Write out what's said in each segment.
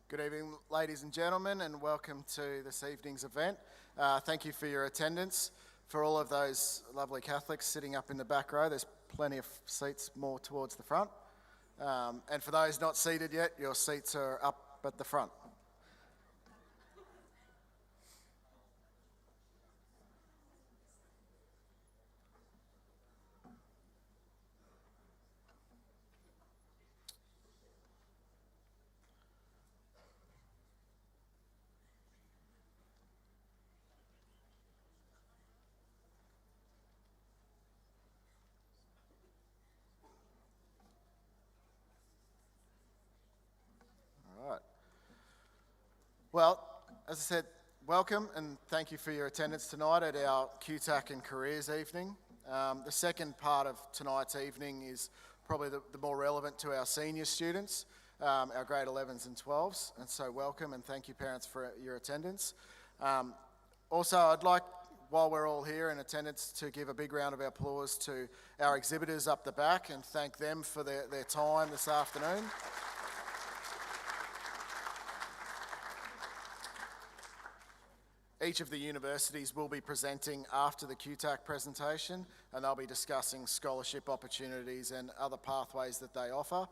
Good evening, ladies and gentlemen, and welcome to this evening's event. Thank you for your attendance. For all of those lovely Catholics sitting up in the back row, there's plenty of seats more towards the front. And for those not seated yet, your seats are up at the front. Well, as I said, welcome and thank you for your attendance tonight at our QTAC and Careers evening. The second part of tonight's evening is probably the more relevant to our senior students, our grade 11s and 12s, and so welcome and thank you parents for your attendance. Also, I'd like, while we're all here in attendance, to give a big round of applause to our exhibitors up the back and thank them for their time this afternoon. Each of the universities will be presenting after the QTAC presentation, and they'll be discussing scholarship opportunities and other pathways that they offer.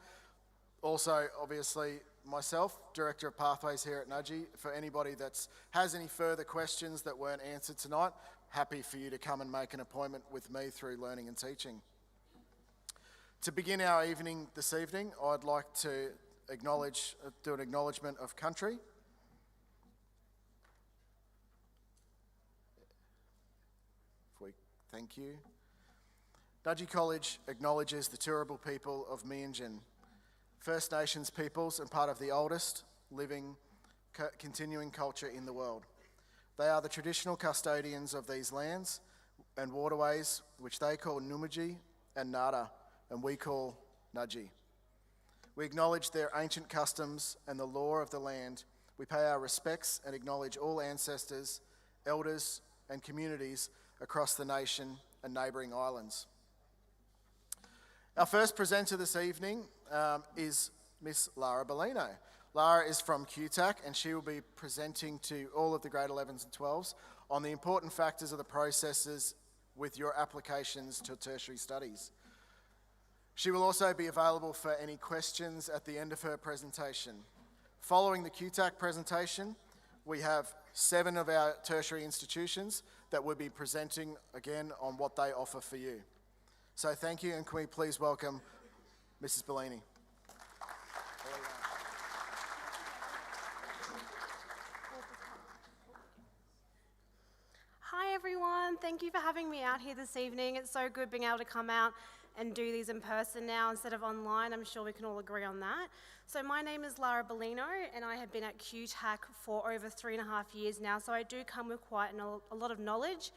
Also, obviously, myself, Director of Pathways here at Nudgee, for anybody that has any further questions that weren't answered tonight, happy for you to come and make an appointment with me through Learning and Teaching. To begin our evening this evening, I'd like to do an acknowledgement of country. Thank you. Nudgee College acknowledges the Turrbal people of Meanjin, First Nations peoples and part of the oldest living continuing culture in the world. They are the traditional custodians of these lands and waterways, which they call Numidji and Nada, and we call Nudgee. We acknowledge their ancient customs and the law of the land. We pay our respects and acknowledge all ancestors, elders and communities across the nation and neighbouring islands. Our first presenter this evening is Miss Lara Bellino. Lara is from QTAC and she will be presenting to all of the grade 11s and 12s on the important factors of the processes with your applications to tertiary studies. She will also be available for any questions at the end of her presentation. Following the QTAC presentation, we have 7 of our tertiary institutions that will be presenting again on what they offer for you. So thank you, and can we please welcome Mrs. Bellini. Hi everyone, thank you for having me out here this evening. It's so good being able to come out and do these in person now instead of online. I'm sure we can all agree on that. So my name is Lara Bellino and I have been at QTAC for over 3.5 years now, so I do come with quite a lot of knowledge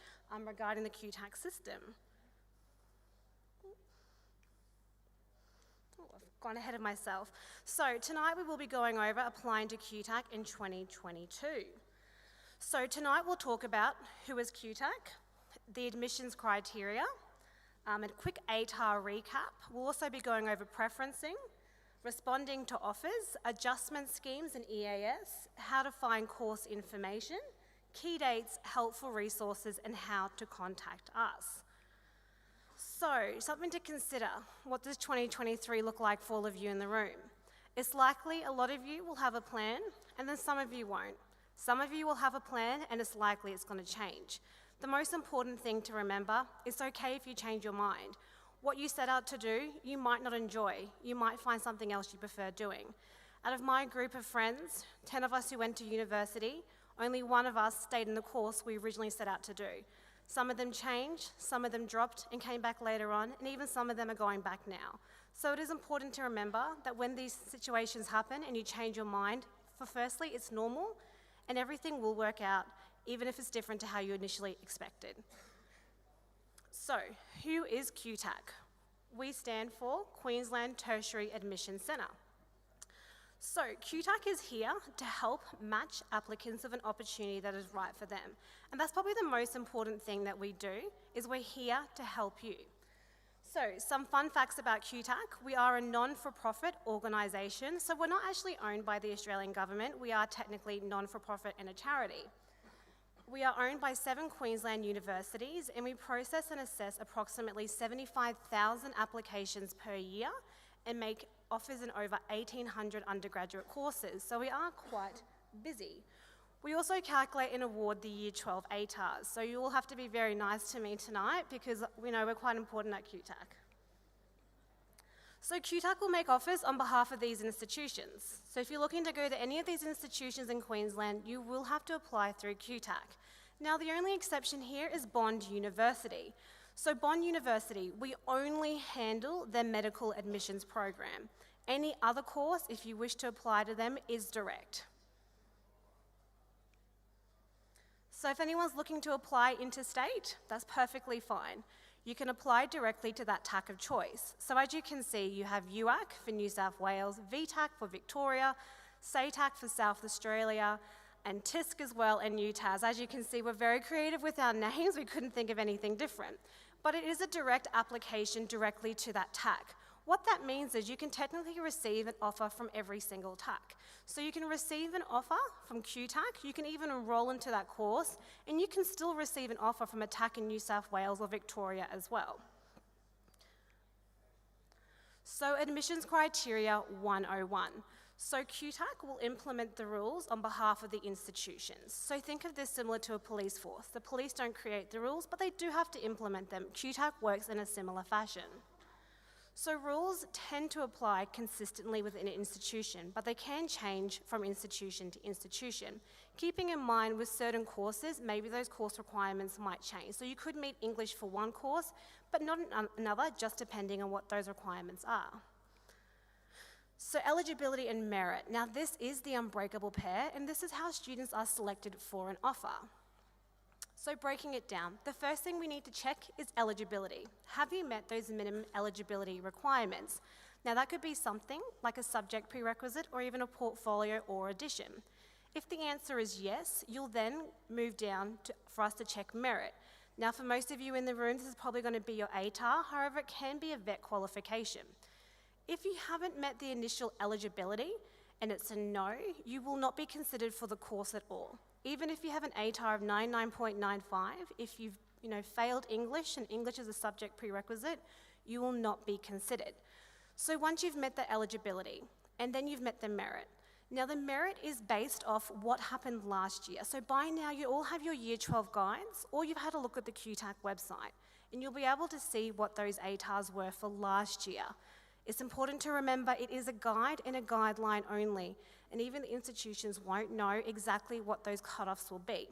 regarding the QTAC system. Oh, I've gone ahead of myself. So tonight we will be going over applying to QTAC in 2022. So tonight we'll talk about who is QTAC, the admissions criteria, and a quick ATAR recap. We'll also be going over preferencing, responding to offers, adjustment schemes and EAS, how to find course information, key dates, helpful resources, and how to contact us. So, something to consider. What does 2023 look like for all of you in the room? It's likely a lot of you will have a plan, and then some of you won't. Some of you will have a plan, and it's likely it's going to change. The most important thing to remember, it's okay if you change your mind. What you set out to do, you might not enjoy. You might find something else you prefer doing. Out of my group of friends, 10 of us who went to university, only 1 of us stayed in the course we originally set out to do. Some of them changed, some of them dropped and came back later on, and even some of them are going back now. So it is important to remember that when these situations happen and you change your mind, firstly, it's normal and everything will work out, even if it's different to how you initially expected. So, who is QTAC? We stand for Queensland Tertiary Admission Centre. So, QTAC is here to help match applicants with an opportunity that is right for them. And that's probably the most important thing that we do, is we're here to help you. So, some fun facts about QTAC. We are a non-for-profit organisation, so we're not actually owned by the Australian government. We are technically non-for-profit and a charity. We are owned by 7 Queensland universities, and we process and assess approximately 75,000 applications per year and make offers in over 1,800 undergraduate courses, so we are quite busy. We also calculate and award the Year 12 ATARs, so you all have to be very nice to me tonight because we know we're quite important at QTAC. So QTAC will make offers on behalf of these institutions. So if you're looking to go to any of these institutions in Queensland, you will have to apply through QTAC. Now, the only exception here is Bond University. So Bond University, we only handle their medical admissions program. Any other course, if you wish to apply to them, is direct. So if anyone's looking to apply interstate, that's perfectly fine. You can apply directly to that TAC of choice. So as you can see, you have UAC for New South Wales, VTAC for Victoria, SATAC for South Australia, and TISC as well, and UTAS. As you can see, we're very creative with our names. We couldn't think of anything different. But it is a direct application directly to that TAC. What that means is you can technically receive an offer from every single TAC. So you can receive an offer from QTAC, you can even enroll into that course, and you can still receive an offer from a TAC in New South Wales or Victoria as well. So admissions criteria 101. So QTAC will implement the rules on behalf of the institutions. So think of this similar to a police force. The police don't create the rules, but they do have to implement them. QTAC works in a similar fashion. So rules tend to apply consistently within an institution, but they can change from institution to institution. Keeping in mind with certain courses, maybe those course requirements might change. So you could meet English for one course, but not another, just depending on what those requirements are. So eligibility and merit. Now this is the unbreakable pair, and this is how students are selected for an offer. So breaking it down, the first thing we need to check is eligibility. Have you met those minimum eligibility requirements? Now that could be something like a subject prerequisite or even a portfolio or addition. If the answer is yes, you'll then move down for us to check merit. Now for most of you in the room, this is probably going to be your ATAR, however it can be a VET qualification. If you haven't met the initial eligibility and it's a no, you will not be considered for the course at all. Even if you have an ATAR of 99.95, if you've failed English and English is a subject prerequisite, you will not be considered. So once you've met the eligibility and then you've met the merit, now the merit is based off what happened last year. So by now you all have your Year 12 guides or you've had a look at the QTAC website and you'll be able to see what those ATARs were for last year. It's important to remember it is a guide and a guideline only, and even the institutions won't know exactly what those cutoffs will be.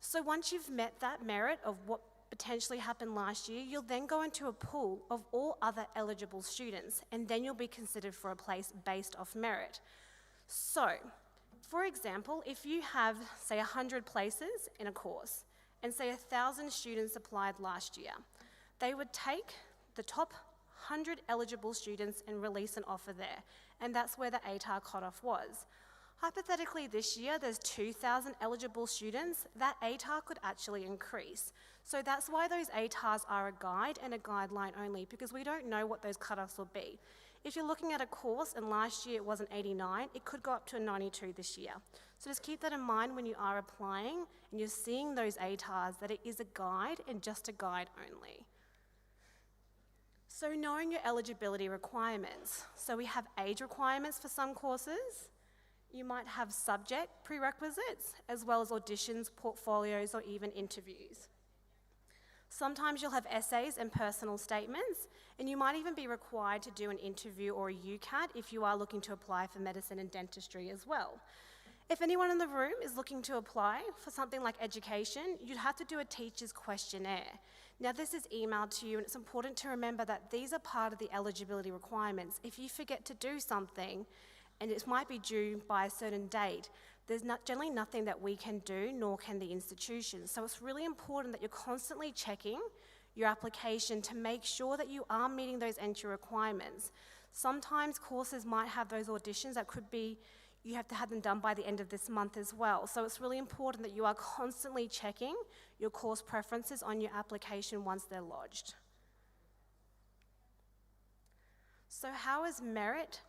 So once you've met that merit of what potentially happened last year, you'll then go into a pool of all other eligible students, and then you'll be considered for a place based off merit. So, for example, if you have, say, 100 places in a course, and say 1,000 students applied last year, they would take the top 100 eligible students and release an offer there, and that's where the ATAR cutoff was. Hypothetically this year there's 2,000 eligible students, that ATAR could actually increase. So that's why those ATARs are a guide and a guideline only, because we don't know what those cutoffs will be. If you're looking at a course and last year it was an 89, it could go up to a 92 this year. So just keep that in mind when you are applying and you're seeing those ATARs, that it is a guide and just a guide only. So knowing your eligibility requirements. So we have age requirements for some courses. You might have subject prerequisites, as well as auditions, portfolios, or even interviews. Sometimes you'll have essays and personal statements, and you might even be required to do an interview or a UCAT if you are looking to apply for medicine and dentistry as well. If anyone in the room is looking to apply for something like education, you'd have to do a teacher's questionnaire. Now this is emailed to you, and it's important to remember that these are part of the eligibility requirements. If you forget to do something, and it might be due by a certain date, there's generally nothing that we can do, nor can the institution. So it's really important that you're constantly checking your application to make sure that you are meeting those entry requirements. Sometimes courses might have those auditions that could be, you have to have them done by the end of this month as well. So it's really important that you are constantly checking your course preferences on your application once they're lodged. So how is merit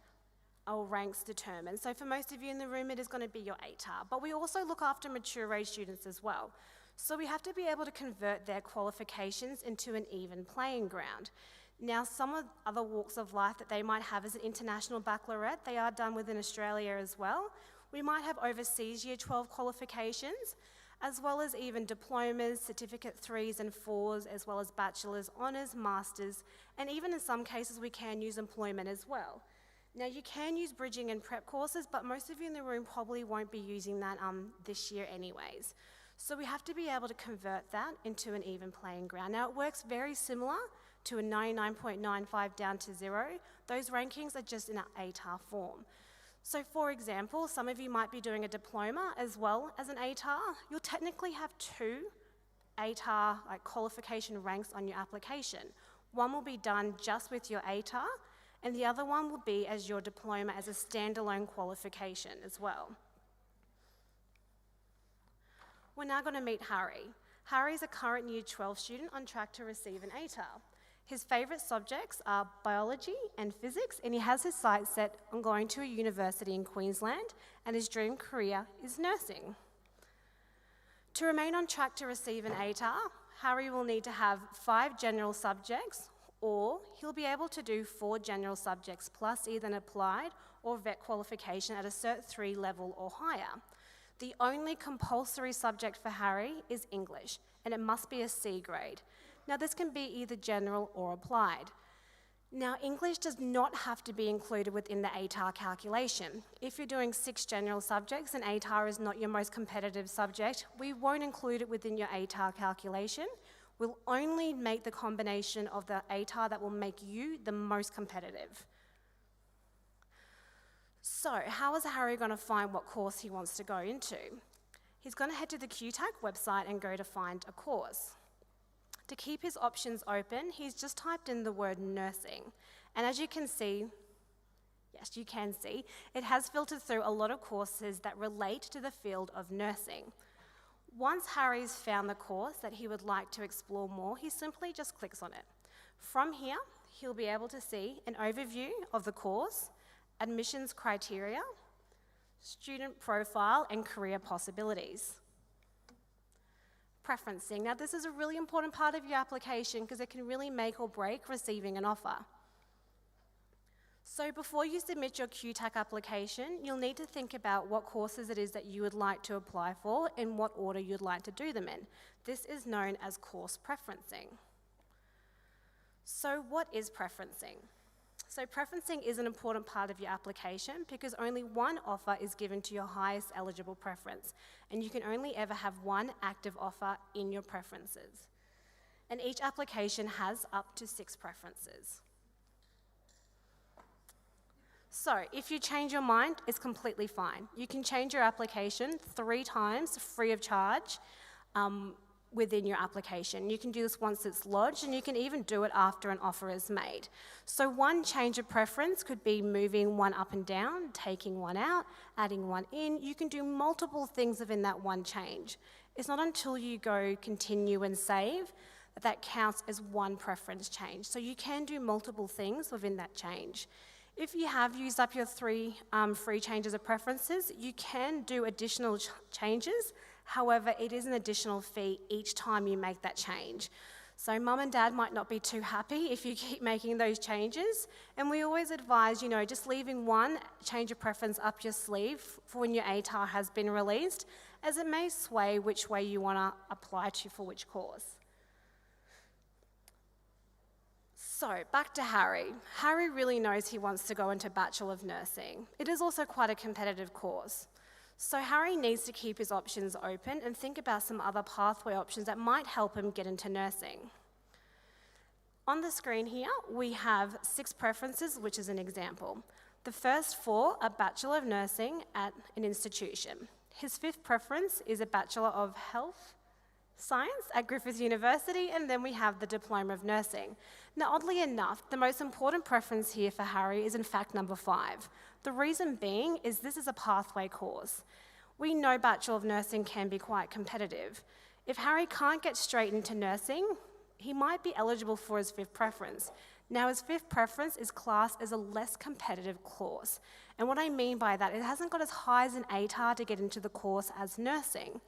or ranks determined? So for most of you in the room, it is going to be your ATAR, but we also look after mature age students as well. So we have to be able to convert their qualifications into an even playing ground. Now, some of other walks of life that they might have as an international baccalaureate, they are done within Australia as well. We might have overseas Year 12 qualifications, as well as even diplomas, certificate 3s and 4s, as well as bachelor's, honours, masters, and even in some cases we can use employment as well. Now, you can use bridging and prep courses, but most of you in the room probably won't be using that this year anyways. So we have to be able to convert that into an even playing ground. Now, it works very similar to a 99.95 down to 0. Those rankings are just in an ATAR form. So for example, some of you might be doing a diploma as well as an ATAR. You'll technically have 2 ATAR qualification ranks on your application. One will be done just with your ATAR, and the other one will be as your diploma as a standalone qualification as well. We're now going to meet Harry. Harry is a current Year 12 student on track to receive an ATAR. His favourite subjects are biology and physics, and he has his sights set on going to a university in Queensland, and his dream career is nursing. To remain on track to receive an ATAR, Harry will need to have 5 general subjects, or he'll be able to do 4 general subjects plus either an applied or vet qualification at a Cert 3 level or higher. The only compulsory subject for Harry is English, and it must be a C grade. Now, this can be either general or applied. Now, English does not have to be included within the ATAR calculation. If you're doing 6 general subjects and ATAR is not your most competitive subject, we won't include it within your ATAR calculation. We'll only make the combination of the ATAR that will make you the most competitive. So, how is Harry going to find what course he wants to go into? He's going to head to the QTAC website and go to find a course. To keep his options open, he's just typed in the word nursing. And as you can see, yes, you can see, it has filtered through a lot of courses that relate to the field of nursing. Once Harry's found the course that he would like to explore more, he simply just clicks on it. From here, he'll be able to see an overview of the course, admissions criteria, student profile, and career possibilities. Preferencing. Now, this is a really important part of your application because it can really make or break receiving an offer. So before you submit your QTAC application, you'll need to think about what courses it is that you would like to apply for and what order you'd like to do them in. This is known as course preferencing. So what is preferencing? So preferencing is an important part of your application because only one offer is given to your highest eligible preference, and you can only ever have one active offer in your preferences. And each application has up to 6 preferences. So if you change your mind, it's completely fine. You can change your application 3 times free of charge within your application. You can do this once it's lodged, and you can even do it after an offer is made. So one change of preference could be moving one up and down, taking one out, adding one in. You can do multiple things within that one change. It's not until you go continue and save that counts as one preference change. So you can do multiple things within that change. If you have used up your 3 free changes of preferences, you can do additional changes. However, it is an additional fee each time you make that change. So mum and dad might not be too happy if you keep making those changes. And we always advise, just leaving one change of preference up your sleeve for when your ATAR has been released, as it may sway which way you want to apply to for which course. So, back to Harry. Harry really knows he wants to go into Bachelor of Nursing. It is also quite a competitive course. So Harry needs to keep his options open and think about some other pathway options that might help him get into nursing. On the screen here, we have 6 preferences, which is an example. The first 4 are Bachelor of Nursing at an institution. His 5th preference is a Bachelor of Health Science at Griffith University, and then we have the Diploma of Nursing. Now, oddly enough, the most important preference here for Harry is in fact number 5. The reason being is this is a pathway course. We know Bachelor of Nursing can be quite competitive. If Harry can't get straight into nursing, he might be eligible for his fifth preference. Now, his fifth preference is classed as a less competitive course. And what I mean by that, it hasn't got as high as an ATAR to get into the course as nursing.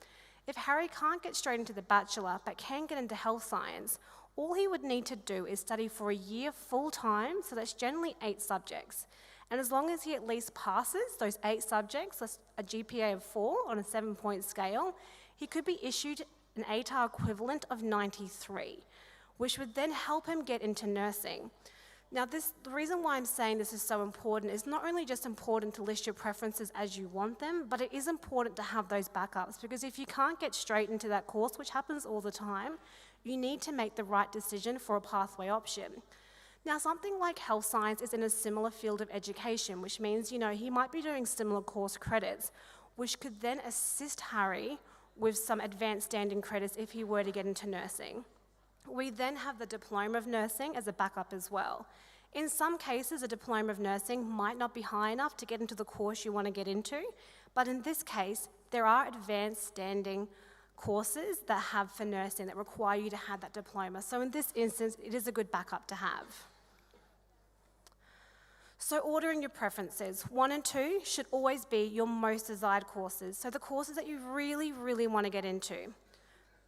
If Harry can't get straight into the bachelor but can get into health science, all he would need to do is study for a year full-time, so that's generally 8 subjects. And as long as he at least passes those 8 subjects, that's a GPA of 4 on a 7-point scale, he could be issued an ATAR equivalent of 93, which would then help him get into nursing. Now, the reason why I'm saying this is so important is not only just important to list your preferences as you want them, but it is important to have those backups, because if you can't get straight into that course, which happens all the time, you need to make the right decision for a pathway option. Now, something like health science is in a similar field of education, which means, he might be doing similar course credits, which could then assist Harry with some advanced standing credits if he were to get into nursing. We then have the diploma of nursing as a backup as well. In some cases, a diploma of nursing might not be high enough to get into the course you want to get into, but in this case, there are advanced standing courses that have for nursing that require you to have that diploma. So in this instance, it is a good backup to have. So ordering your preferences, 1 and 2 should always be your most desired courses. So the courses that you really, really want to get into.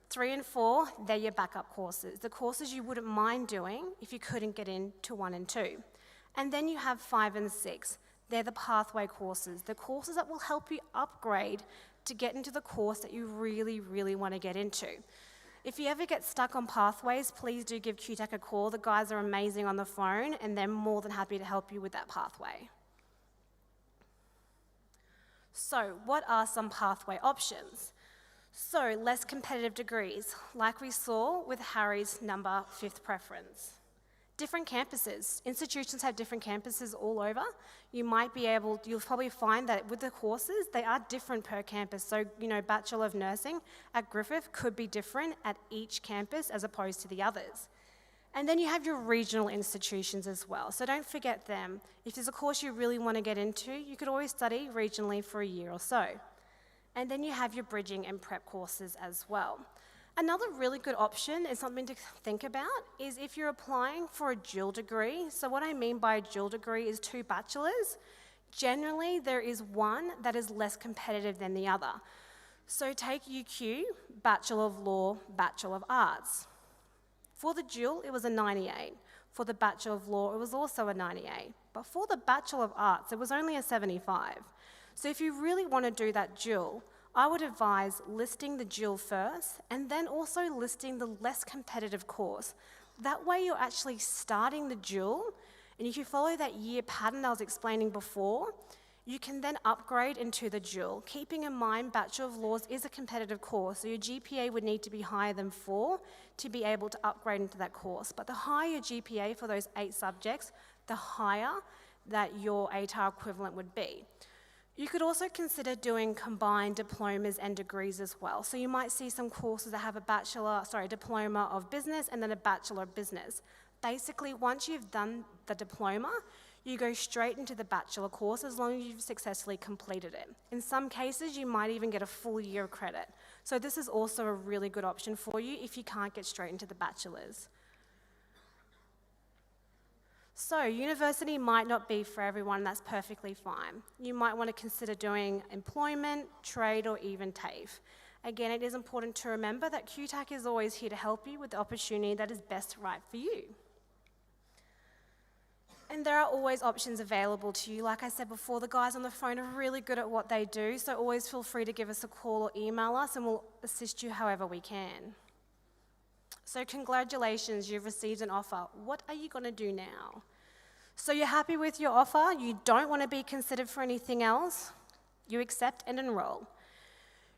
3 and 4, they're your backup courses, the courses you wouldn't mind doing if you couldn't get into 1 and 2. And then you have 5 and 6. They're the pathway courses, the courses that will help you upgrade to get into the course that you really, really want to get into. If you ever get stuck on pathways, please do give QTAC a call. The guys are amazing on the phone, and they're more than happy to help you with that pathway. So, what are some pathway options? So, less competitive degrees, like we saw with Harry's number 5th preference. Different campuses. Institutions have different campuses all over. You'll probably find that with the courses, they are different per campus. So, Bachelor of Nursing at Griffith could be different at each campus as opposed to the others. And then you have your regional institutions as well. So don't forget them. If there's a course you really want to get into, you could always study regionally for a year or so. And then you have your bridging and prep courses as well. Another really good option and something to think about is if you're applying for a dual degree. So what I mean by a dual degree is 2 bachelors. Generally, there is one that is less competitive than the other. So take UQ, Bachelor of Law, Bachelor of Arts. For the dual, it was a 98. For the Bachelor of Law, it was also a 98. But for the Bachelor of Arts, it was only a 75. So if you really want to do that dual, I would advise listing the dual first and then also listing the less competitive course. That way you're actually starting the dual, and if you follow that year pattern I was explaining before, you can then upgrade into the dual. Keeping in mind Bachelor of Laws is a competitive course, so your GPA would need to be higher than 4 to be able to upgrade into that course. But the higher your GPA for those 8 subjects, the higher that your ATAR equivalent would be. You could also consider doing combined diplomas and degrees as well. So you might see some courses that have a diploma of business and then a Bachelor of Business. Basically, once you've done the diploma, you go straight into the bachelor course as long as you've successfully completed it. In some cases, you might even get a full year of credit. So this is also a really good option for you if you can't get straight into the bachelor's. So university might not be for everyone, that's perfectly fine. You might want to consider doing employment, trade, or even TAFE. Again, it is important to remember that QTAC is always here to help you with the opportunity that is best right for you. And there are always options available to you. Like I said before, the guys on the phone are really good at what they do, so always feel free to give us a call or email us and we'll assist you however we can. So congratulations, you've received an offer. What are you going to do now? So you're happy with your offer, you don't want to be considered for anything else, you accept and enroll.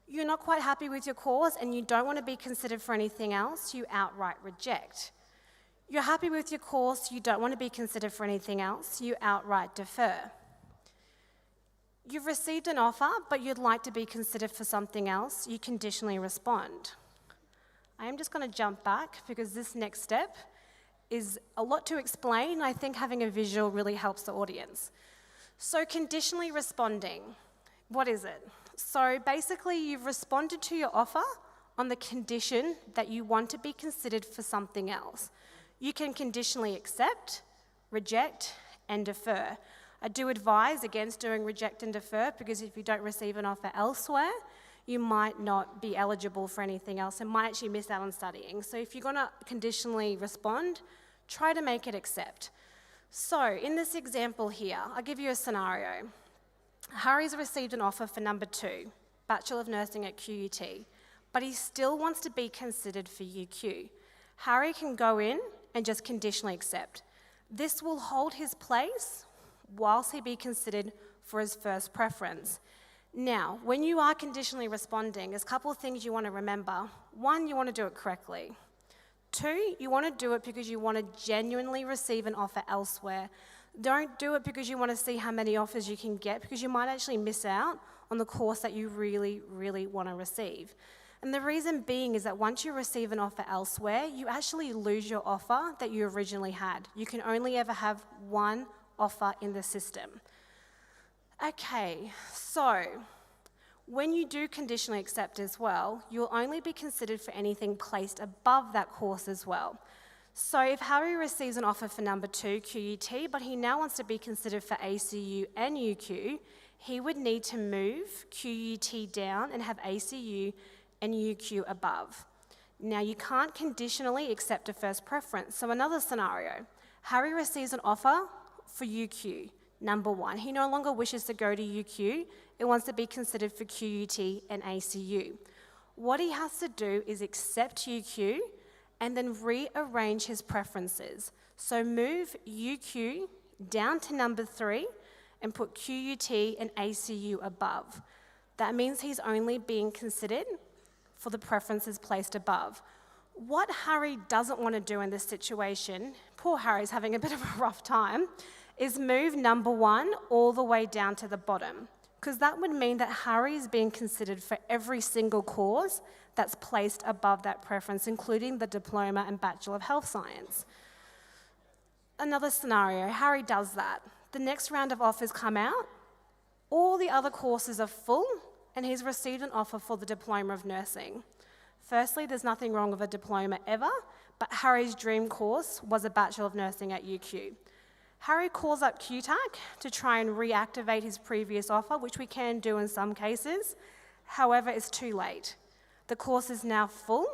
You're not quite happy with your course and you don't want to be considered for anything else, you outright reject. You're happy with your course, you don't want to be considered for anything else, you outright defer. You've received an offer, but you'd like to be considered for something else, you conditionally respond. I am just going to jump back because this next step is a lot to explain. I think having a visual really helps the audience. So conditionally responding, what is it? So basically you've responded to your offer on the condition that you want to be considered for something else. You can conditionally accept, reject, and defer. I do advise against doing reject and defer, because if you don't receive an offer elsewhere, you might not be eligible for anything else and might actually miss out on studying. So if you're going to conditionally respond, try to make it accept. So in this example here, I'll give you a scenario. Harry's received an offer for number 2, Bachelor of Nursing at QUT, but he still wants to be considered for UQ. Harry can go in and just conditionally accept. This will hold his place whilst he be considered for his first preference. Now, when you are conditionally responding, there's a couple of things you want to remember. 1, you want to do it correctly. 2, you want to do it because you want to genuinely receive an offer elsewhere. Don't do it because you want to see how many offers you can get, because you might actually miss out on the course that you really, really want to receive. And the reason being is that once you receive an offer elsewhere, you actually lose your offer that you originally had. You can only ever have one offer in the system. Okay, so when you do conditionally accept as well, you'll only be considered for anything placed above that course as well. So if Harry receives an offer for number 2, QUT, but he now wants to be considered for ACU and UQ, he would need to move QUT down and have ACU and UQ above. Now, you can't conditionally accept a first preference. So another scenario, Harry receives an offer for UQ, number 1. He no longer wishes to go to UQ, it wants to be considered for QUT and ACU. What he has to do is accept UQ and then rearrange his preferences. So move UQ down to number 3 and put QUT and ACU above. That means he's only being considered for the preferences placed above. What Harry doesn't want to do in this situation, poor Harry's having a bit of a rough time, is move number 1 all the way down to the bottom, because that would mean that Harry is being considered for every single course that's placed above that preference, including the Diploma and Bachelor of Health Science. Another scenario, Harry does that. The next round of offers come out, all the other courses are full, and he's received an offer for the Diploma of Nursing. Firstly, there's nothing wrong with a diploma ever, but Harry's dream course was a Bachelor of Nursing at UQ. Harry calls up QTAC to try and reactivate his previous offer, which we can do in some cases. However, it's too late. The course is now full,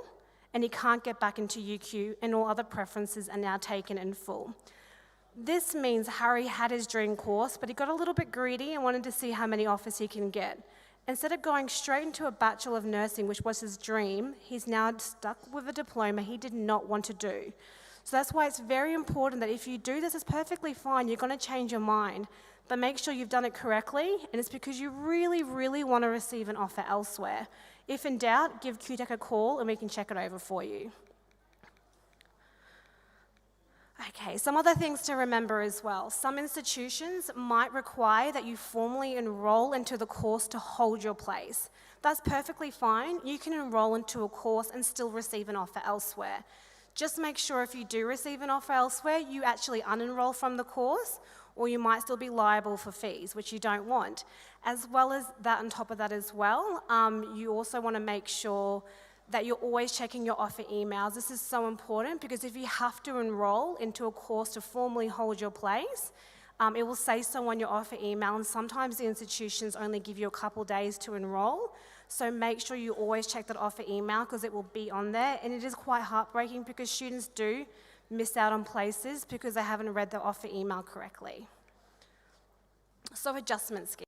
and he can't get back into UQ, and all other preferences are now taken in full. This means Harry had his dream course, but he got a little bit greedy and wanted to see how many offers he can get. Instead of going straight into a Bachelor of Nursing, which was his dream, he's now stuck with a diploma he did not want to do. So that's why it's very important that if you do this, it's perfectly fine, you're going to change your mind, but make sure you've done it correctly, and it's because you really, really want to receive an offer elsewhere. If in doubt, give QTAC a call and we can check it over for you. Okay, some other things to remember as well. Some institutions might require that you formally enroll into the course to hold your place. That's perfectly fine. You can enroll into a course and still receive an offer elsewhere. Just make sure if you do receive an offer elsewhere, you actually unenroll from the course, or you might still be liable for fees, which you don't want. As well as that, on top of that as well, you also want to make sure that you're always checking your offer emails. This is so important because if you have to enroll into a course to formally hold your place, it will say so on your offer email, and sometimes the institutions only give you a couple days to enroll. So make sure you always check that offer email because it will be on there, and it is quite heartbreaking because students do miss out on places because they haven't read the offer email correctly. So adjustment scheme.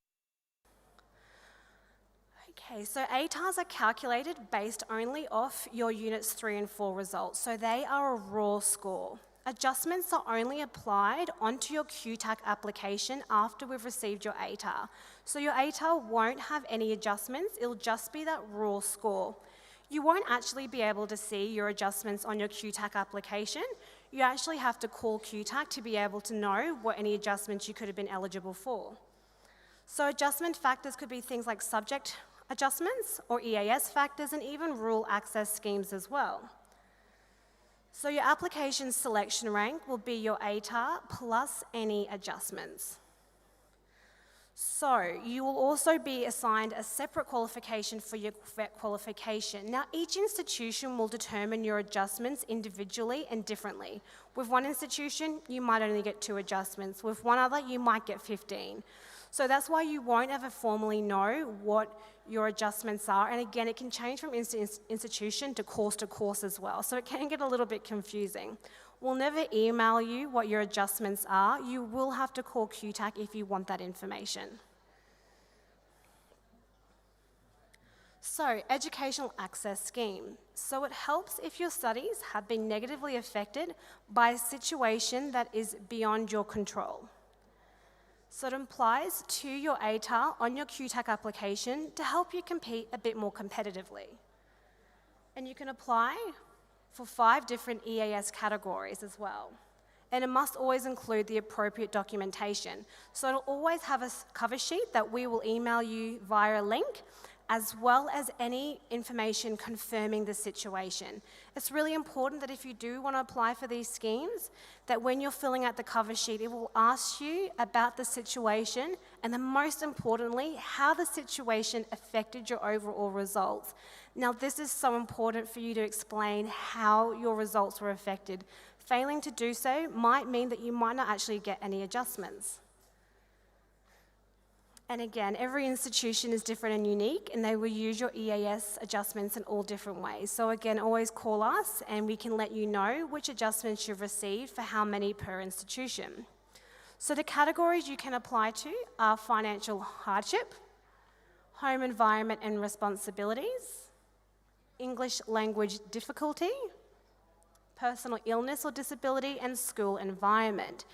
Okay, so ATARs are calculated based only off your Units 3 and 4 results, so they are a raw score. Adjustments are only applied onto your QTAC application after we've received your ATAR. So your ATAR won't have any adjustments, it'll just be that raw score. You won't actually be able to see your adjustments on your QTAC application. You actually have to call QTAC to be able to know what any adjustments you could have been eligible for. So adjustment factors could be things like subject adjustments or EAS factors and even rule access schemes as well. So your application selection rank will be your ATAR plus any adjustments. So you will also be assigned a separate qualification for your VET qualification. Now, each institution will determine your adjustments individually and differently. With one institution, you might only get 2 adjustments. With one other, you might get 15. So that's why you won't ever formally know what your adjustments are. And again, it can change from institution to course as well. So it can get a little bit confusing. We'll never email you what your adjustments are. You will have to call QTAC if you want that information. So, educational access scheme. So it helps if your studies have been negatively affected by a situation that is beyond your control. So it applies to your ATAR on your QTAC application to help you compete a bit more competitively. And you can apply for 5 different EAS categories as well. And it must always include the appropriate documentation. So it'll always have a cover sheet that we will email you via a link, as well as any information confirming the situation. It's really important that if you do want to apply for these schemes, that when you're filling out the cover sheet, it will ask you about the situation, and then most importantly, how the situation affected your overall results. Now, this is so important for you to explain how your results were affected. Failing to do so might mean that you might not actually get any adjustments. And again, every institution is different and unique, and they will use your EAS adjustments in all different ways. So again, always call us and we can let you know which adjustments you've received for how many per institution. So the categories you can apply to are financial hardship, home environment and responsibilities, English language difficulty, personal illness or disability, and school environment.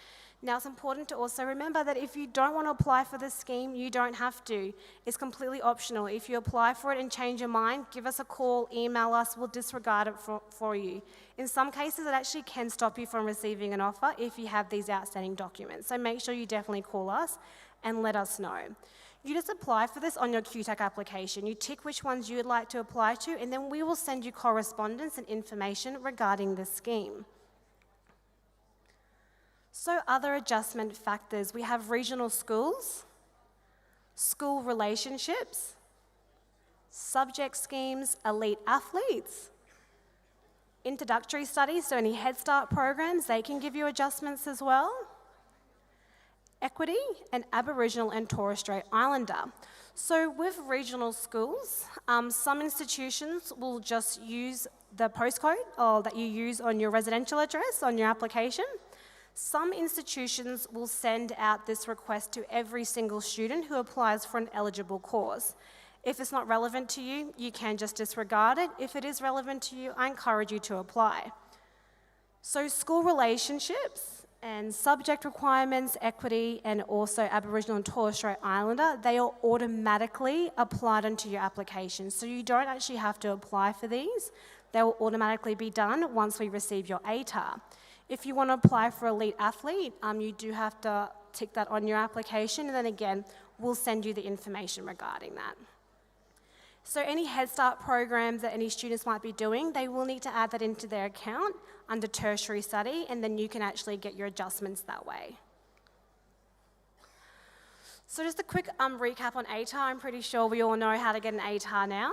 Now, it's important to also remember that if you don't want to apply for this scheme, you don't have to. It's completely optional. If you apply for it and change your mind, give us a call, email us, we'll disregard it for you. In some cases, it actually can stop you from receiving an offer if you have these outstanding documents. So make sure you definitely call us and let us know. You just apply for this on your QTAC application. You tick which ones you would like to apply to, and then we will send you correspondence and information regarding this scheme. So other adjustment factors, we have regional schools, school relationships, subject schemes, elite athletes, introductory studies, so any Head Start programs, they can give you adjustments as well, equity, and Aboriginal and Torres Strait Islander. So with regional schools, some institutions will just use the postcode that you use on your residential address on your application. Some institutions will send out this request to every single student who applies for an eligible course. If it's not relevant to you, you can just disregard it. If it is relevant to you, I encourage you to apply. So school relationships and subject requirements, equity, and also Aboriginal and Torres Strait Islander, they are automatically applied onto your application. So you don't actually have to apply for these. They will automatically be done once we receive your ATAR. If you want to apply for elite athlete, you do have to tick that on your application, and then again, we'll send you the information regarding that. So any Head Start programs that any students might be doing, they will need to add that into their account under tertiary study, and then you can actually get your adjustments that way. So just a quick recap on ATAR. I'm pretty sure we all know how to get an ATAR now.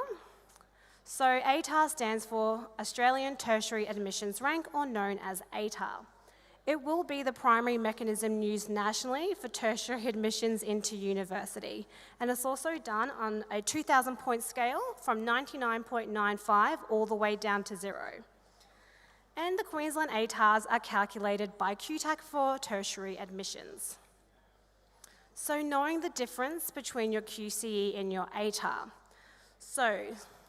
So ATAR stands for Australian Tertiary Admissions Rank, or known as ATAR. It will be the primary mechanism used nationally for tertiary admissions into university, and it's also done on a 2,000 point scale from 99.95 all the way down to 0. And the Queensland ATARs are calculated by QTAC for tertiary admissions. So knowing the difference between your QCE and your ATAR. So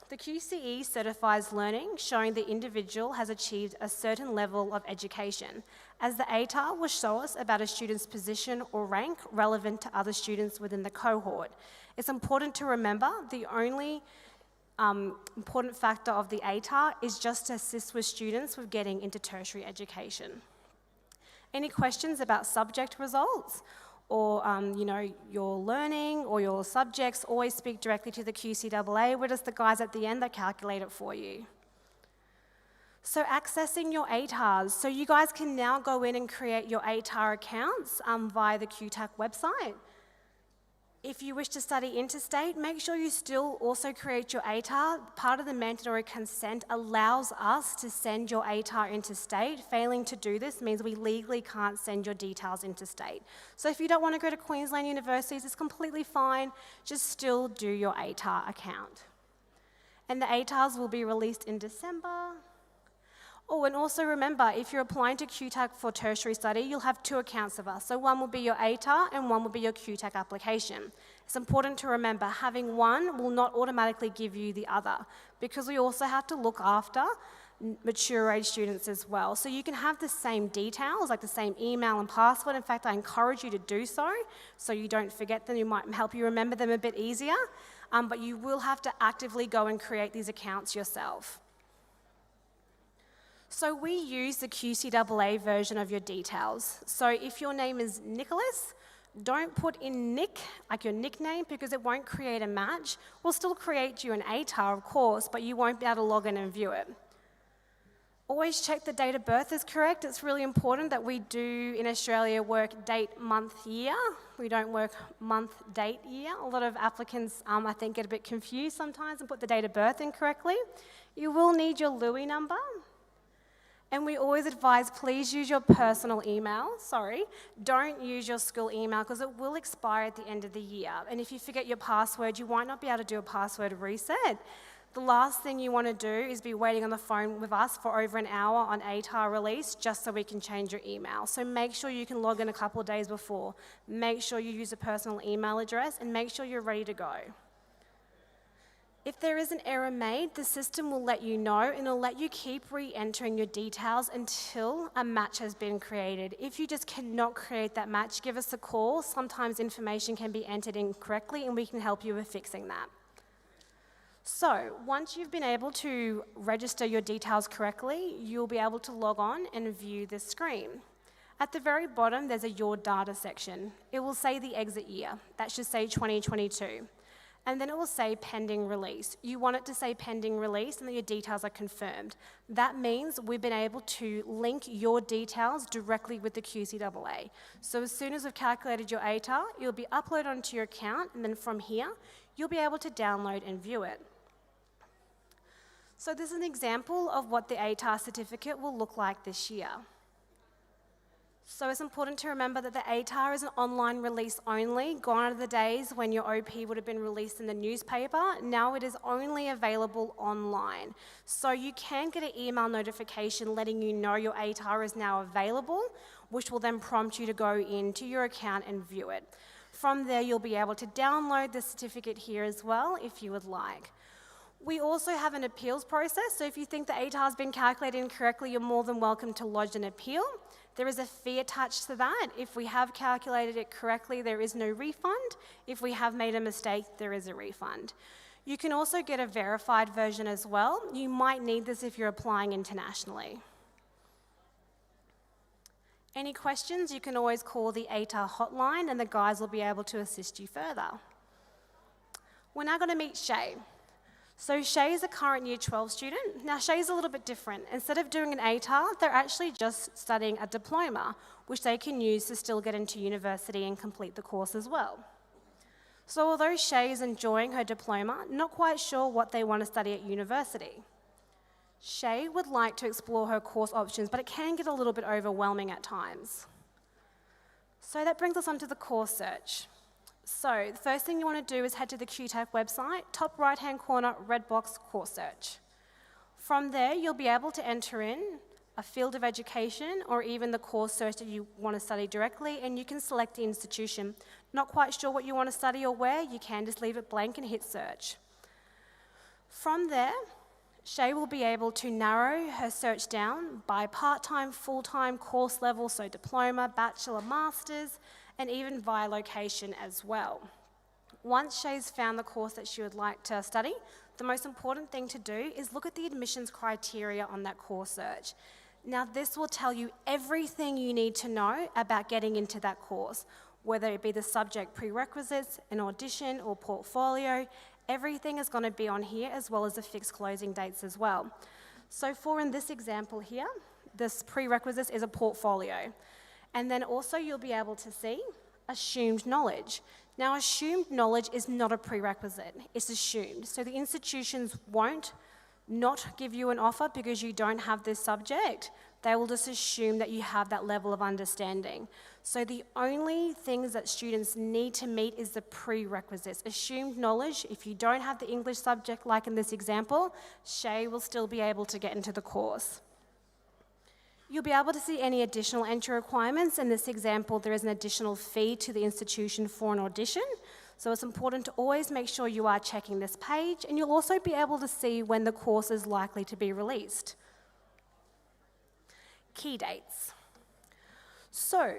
the QCE certifies learning, showing the individual has achieved a certain level of education, as the ATAR will show us about a student's position or rank relevant to other students within the cohort. It's important to remember the only important factor of the ATAR is just to assist with students with getting into tertiary education. Any questions about subject results? Or your learning or your subjects, always speak directly to the QCAA. We're just the guys at the end that calculate it for you. So accessing your ATARs. So you guys can now go in and create your ATAR accounts via the QTAC website. If you wish to study interstate, make sure you still also create your ATAR. Part of the mandatory consent allows us to send your ATAR interstate. Failing to do this means we legally can't send your details interstate. So if you don't want to go to Queensland universities, it's completely fine. Just still do your ATAR account. And the ATARs will be released in December. Oh, and also remember, if you're applying to QTAC for tertiary study, you'll have 2 accounts of us. So one will be your ATAR and one will be your QTAC application. It's important to remember, having one will not automatically give you the other, because we also have to look after mature age students as well. So you can have the same details, like the same email and password. In fact, I encourage you to do so you don't forget them. It might help you remember them a bit easier, but you will have to actively go and create these accounts yourself. So we use the QCAA version of your details. So if your name is Nicholas, don't put in Nick, like your nickname, because it won't create a match. We'll still create you an ATAR, of course, but you won't be able to log in and view it. Always check the date of birth is correct. It's really important that we do, in Australia, work date, month, year. We don't work month, date, year. A lot of applicants, I think, get a bit confused sometimes and put the date of birth incorrectly. You will need your LUI number. And we always advise, please use your personal email. Don't use your school email, because it will expire at the end of the year. And if you forget your password, you might not be able to do a password reset. The last thing you want to do is be waiting on the phone with us for over an hour on ATAR release just so we can change your email. So make sure you can log in a couple of days before. Make sure you use a personal email address and make sure you're ready to go. If there is an error made, the system will let you know, and it'll let you keep re-entering your details until a match has been created. If you just cannot create that match, give us a call. Sometimes information can be entered incorrectly, and we can help you with fixing that. So once you've been able to register your details correctly, you'll be able to log on and view this screen. At the very bottom, there's a Your Data section. It will say the exit year. That should say 2022. And then it will say pending release. You want it to say pending release and that your details are confirmed. That means we've been able to link your details directly with the QCAA. So as soon as we've calculated your ATAR, it'll be uploaded onto your account, and then from here, you'll be able to download and view it. So this is an example of what the ATAR certificate will look like this year. So it's important to remember that the ATAR is an online release only. Gone are the days when your OP would have been released in the newspaper. Now it is only available online. So you can get an email notification letting you know your ATAR is now available, which will then prompt you to go into your account and view it. From there, you'll be able to download the certificate here as well if you would like. We also have an appeals process, so if you think the ATAR has been calculated incorrectly, you're more than welcome to lodge an appeal. There is a fee attached to that. If we have calculated it correctly, there is no refund. If we have made a mistake, there is a refund. You can also get a verified version as well. You might need this if you're applying internationally. Any questions, you can always call the ATAR hotline and the guys will be able to assist you further. We're now going to meet Shay. So Shay is a current Year 12 student. Now Shay's a little bit different. Instead of doing an ATAR, they're actually just studying a diploma, which they can use to still get into university and complete the course as well. So although Shay is enjoying her diploma, not quite sure what they want to study at university. Shay would like to explore her course options, but it can get a little bit overwhelming at times. So that brings us onto the course search. So the first thing you want to do is head to the QTAC website, top right-hand corner, red box, course search. From there, you'll be able to enter in a field of education or even the course search that you want to study directly, and you can select the institution. Not quite sure what you want to study or where, you can just leave it blank and hit search. From there, Shay will be able to narrow her search down by part-time, full-time, course level, so diploma, bachelor, master's, and even via location as well. Once Shay's found the course that she would like to study, the most important thing to do is look at the admissions criteria on that course search. Now this will tell you everything you need to know about getting into that course, whether it be the subject prerequisites, an audition or portfolio. Everything is going to be on here, as well as the fixed closing dates as well. So in this example here, this prerequisites is a portfolio. And then also you'll be able to see assumed knowledge. Now, assumed knowledge is not a prerequisite, it's assumed. So the institutions won't not give you an offer because you don't have this subject. They will just assume that you have that level of understanding. So the only things that students need to meet is the prerequisites. Assumed knowledge, if you don't have the English subject like in this example, Shay will still be able to get into the course. You'll be able to see any additional entry requirements. In this example, there is an additional fee to the institution for an audition. So it's important to always make sure you are checking this page, and you'll also be able to see when the course is likely to be released. Key dates. So,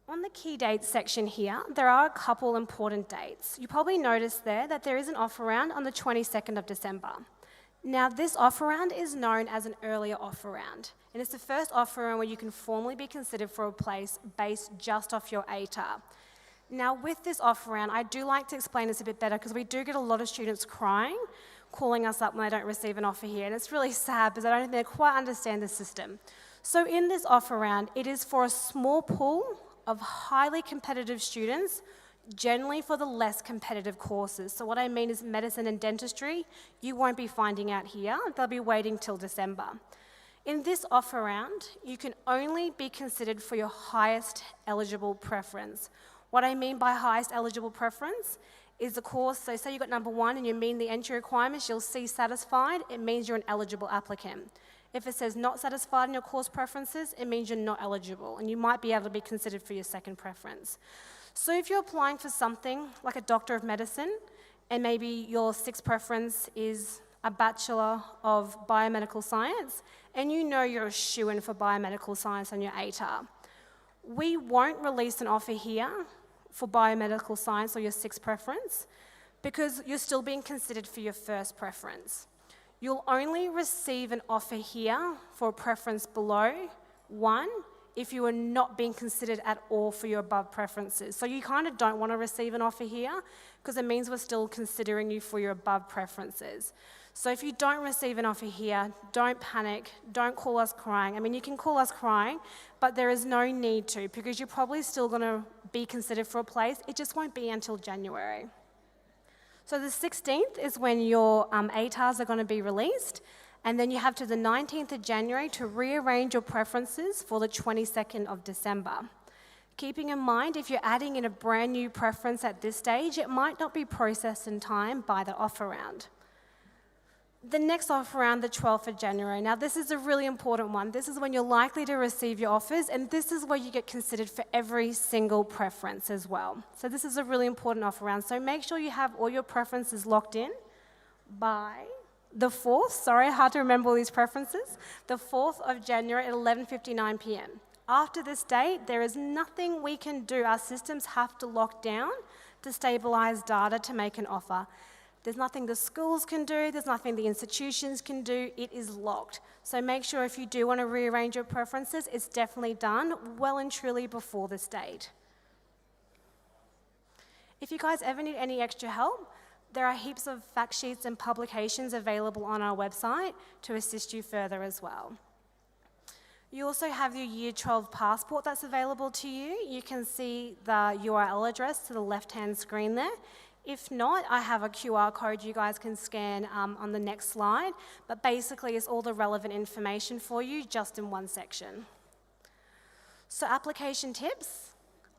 on the key dates section here, there are a couple important dates. You probably noticed there that there is an offer round on the 22nd of December. Now, this offer round is known as an earlier offer round, and it's the first offer round where you can formally be considered for a place based just off your ATAR. Now, with this offer round, I do like to explain this a bit better because we do get a lot of students crying, calling us up when they don't receive an offer here, and it's really sad because I don't think they quite understand the system. So in this offer round, it is for a small pool of highly competitive students, generally for the less competitive courses. So what I mean is medicine and dentistry, you won't be finding out here. They'll be waiting till December. In this offer round, you can only be considered for your highest eligible preference. What I mean by highest eligible preference is the course, so say you got number 1 and you meet the entry requirements, you'll see satisfied, it means you're an eligible applicant. If it says not satisfied in your course preferences, it means you're not eligible, and you might be able to be considered for your second preference. So if you're applying for something like a Doctor of Medicine, and maybe your sixth preference is a Bachelor of Biomedical Science, and you know you're a shoo-in for Biomedical Science on your ATAR, we won't release an offer here for Biomedical Science or your sixth preference because you're still being considered for your first preference. You'll only receive an offer here for a preference below 1 if you are not being considered at all for your above preferences. So you kind of don't want to receive an offer here because it means we're still considering you for your above preferences. So if you don't receive an offer here, don't panic, don't call us crying. I mean, you can call us crying, but there is no need to because you're probably still going to be considered for a place. It just won't be until January. So the 16th is when your ATARs are going to be released, and then you have to the 19th of January to rearrange your preferences for the 22nd of December. Keeping in mind, if you're adding in a brand new preference at this stage, it might not be processed in time by the offer round. The next offer round, the 12th of January. Now, this is a really important one. This is when you're likely to receive your offers, and this is where you get considered for every single preference as well. So this is a really important offer round. So make sure you have all your preferences locked in by the 4th. Sorry, hard to remember all these preferences. The 4th of January at 11:59 p.m. After this date, there is nothing we can do. Our systems have to lock down to stabilize data to make an offer. There's nothing the schools can do, there's nothing the institutions can do, it is locked. So make sure if you do want to rearrange your preferences, it's definitely done well and truly before this date. If you guys ever need any extra help, there are heaps of fact sheets and publications available on our website to assist you further as well. You also have your Year 12 passport that's available to you. You can see the URL address to the left-hand screen there. If not, I have a QR code you guys can scan on the next slide, but basically it's all the relevant information for you just in one section. So application tips,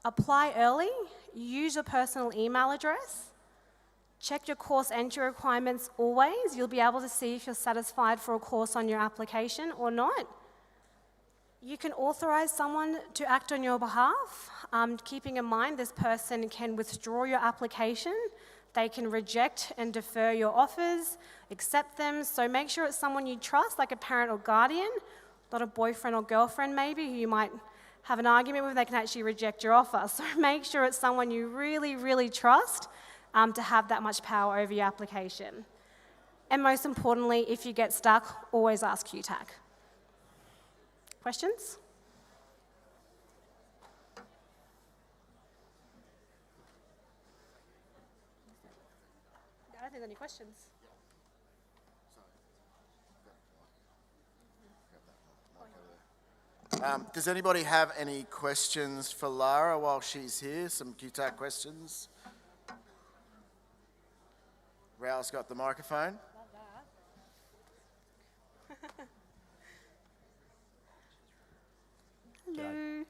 apply early, use your personal email address, check your course entry requirements always. You'll be able to see if you're satisfied for a course on your application or not. You can authorize someone to act on your behalf, keeping in mind this person can withdraw your application, they can reject and defer your offers, accept them, so make sure it's someone you trust, like a parent or guardian, not a boyfriend or girlfriend maybe, who you might have an argument with, they can actually reject your offer. So make sure it's someone you really, really trust to have that much power over your application. And most importantly, if you get stuck, always ask QTAC. Questions? I don't think there's any questions. Does anybody have any questions for Lara while she's here? Some QTAC questions? Raoul's got the microphone. Hello.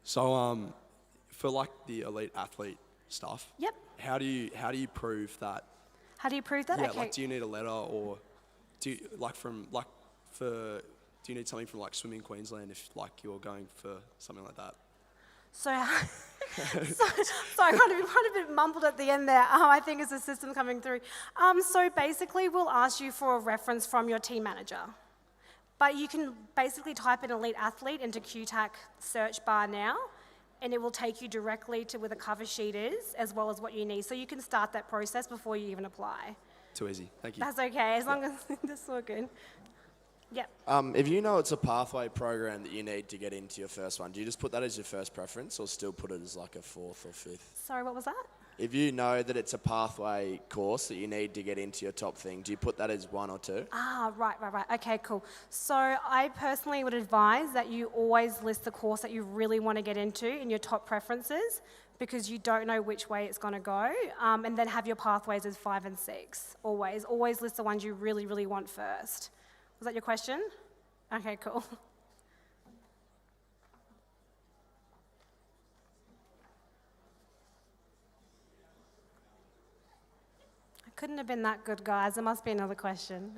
So, for like the elite athlete stuff, Yep. how do you prove that? How do you prove that? Yeah, Okay. like, do you need a letter, or do you, do you need something from like Swimming Queensland if like you're going for something like that? So, so I kind of a bit mumbled at the end there. I think it's a system coming through. So basically, we'll ask you for a reference from your team manager. But you can basically type in elite athlete into QTAC search bar now, and it will take you directly to where the cover sheet is, as well as what you need. So you can start that process before you even apply. Too easy. Thank you. That's okay, as long as that's all good. Yep. If you know it's a pathway program that you need to get into your first one, do you just put that as your first preference or still put it as like a fourth or fifth? Sorry, what was that? If you know that it's a pathway course that you need to get into your top thing, do you put that as 1 or 2? Right. Okay, cool. So I personally would advise that you always list the course that you really want to get into in your top preferences, because you don't know which way it's going to go, and then have your pathways as 5 and 6. Always list the ones you really, really want first. Was that your question? Okay, cool. Couldn't have been that good, guys. There must be another question.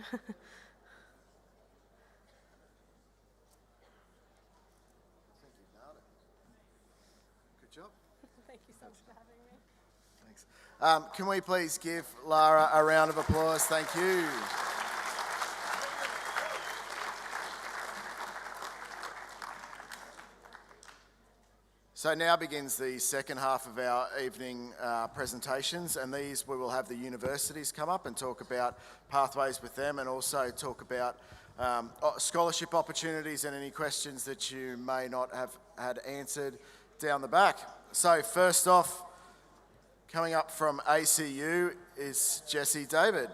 Good job. Thank you so much for having me. Thanks. Can we please give Lara a round of applause? Thank you. So now begins the second half of our evening presentations, and these we will have the universities come up and talk about pathways with them, and also talk about scholarship opportunities and any questions that you may not have had answered down the back. So first off, coming up from ACU is Jesse David.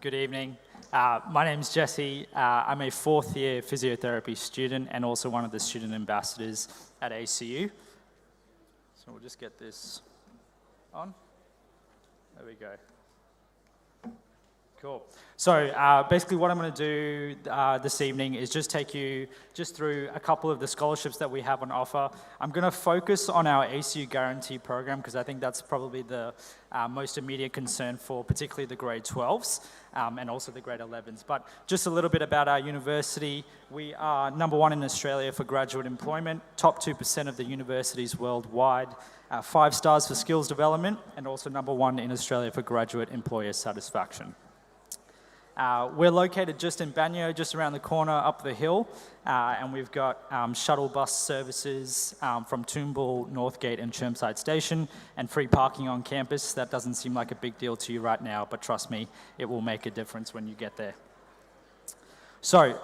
Good evening. My name's Jesse. I'm a fourth year physiotherapy student and also one of the student ambassadors at ACU. So we'll just get this on. There we go. Cool. So basically what I'm going to do this evening is just take you through a couple of the scholarships that we have on offer. I'm going to focus on our ACU Guarantee program because I think that's probably the most immediate concern for particularly the grade 12s and also the grade 11s. But just a little bit about our university. We are #1 in Australia for graduate employment, top 2% of the universities worldwide, 5 stars for skills development, and also #1 in Australia for graduate employer satisfaction. We're located just in Banyo, just around the corner up the hill, and we've got shuttle bus services from Toombul, Northgate and Chermside Station, and free parking on campus. That doesn't seem like a big deal to you right now, but trust me, it will make a difference when you get there. So,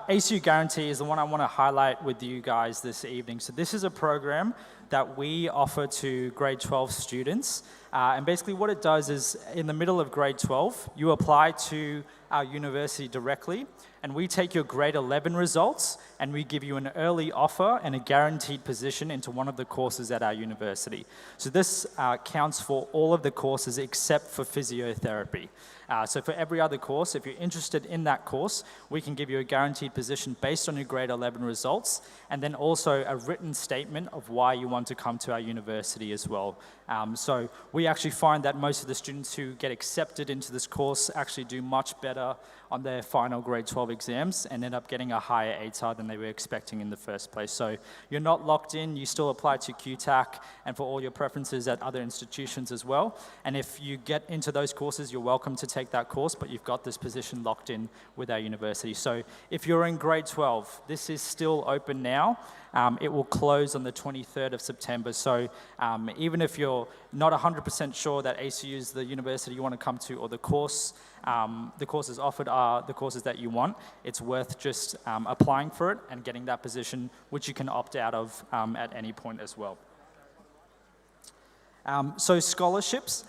ACU Guarantee is the one I want to highlight with you guys this evening. So this is a program that we offer to grade 12 students. And basically what it does is, in the middle of grade 12, you apply to our university directly, and we take your grade 11 results, and we give you an early offer and a guaranteed position into one of the courses at our university. So this counts for all of the courses except for physiotherapy. So for every other course, if you're interested in that course, we can give you a guaranteed position based on your grade 11 results, and then also a written statement of why you want to come to our university as well. So we actually find that most of the students who get accepted into this course actually do much better on their final grade 12 exams and end up getting a higher ATAR than they were expecting in the first place. So you're not locked in, you still apply to QTAC and for all your preferences at other institutions as well. And if you get into those courses, you're welcome to take that course, but you've got this position locked in with our university. So if you're in grade 12, this is still open now. It will close on the 23rd of September. So even if you're not 100% sure that ACU is the university you want to come to or the course, the courses offered are the courses that you want. It's worth just applying for it and getting that position, which you can opt out of at any point as well. So scholarships,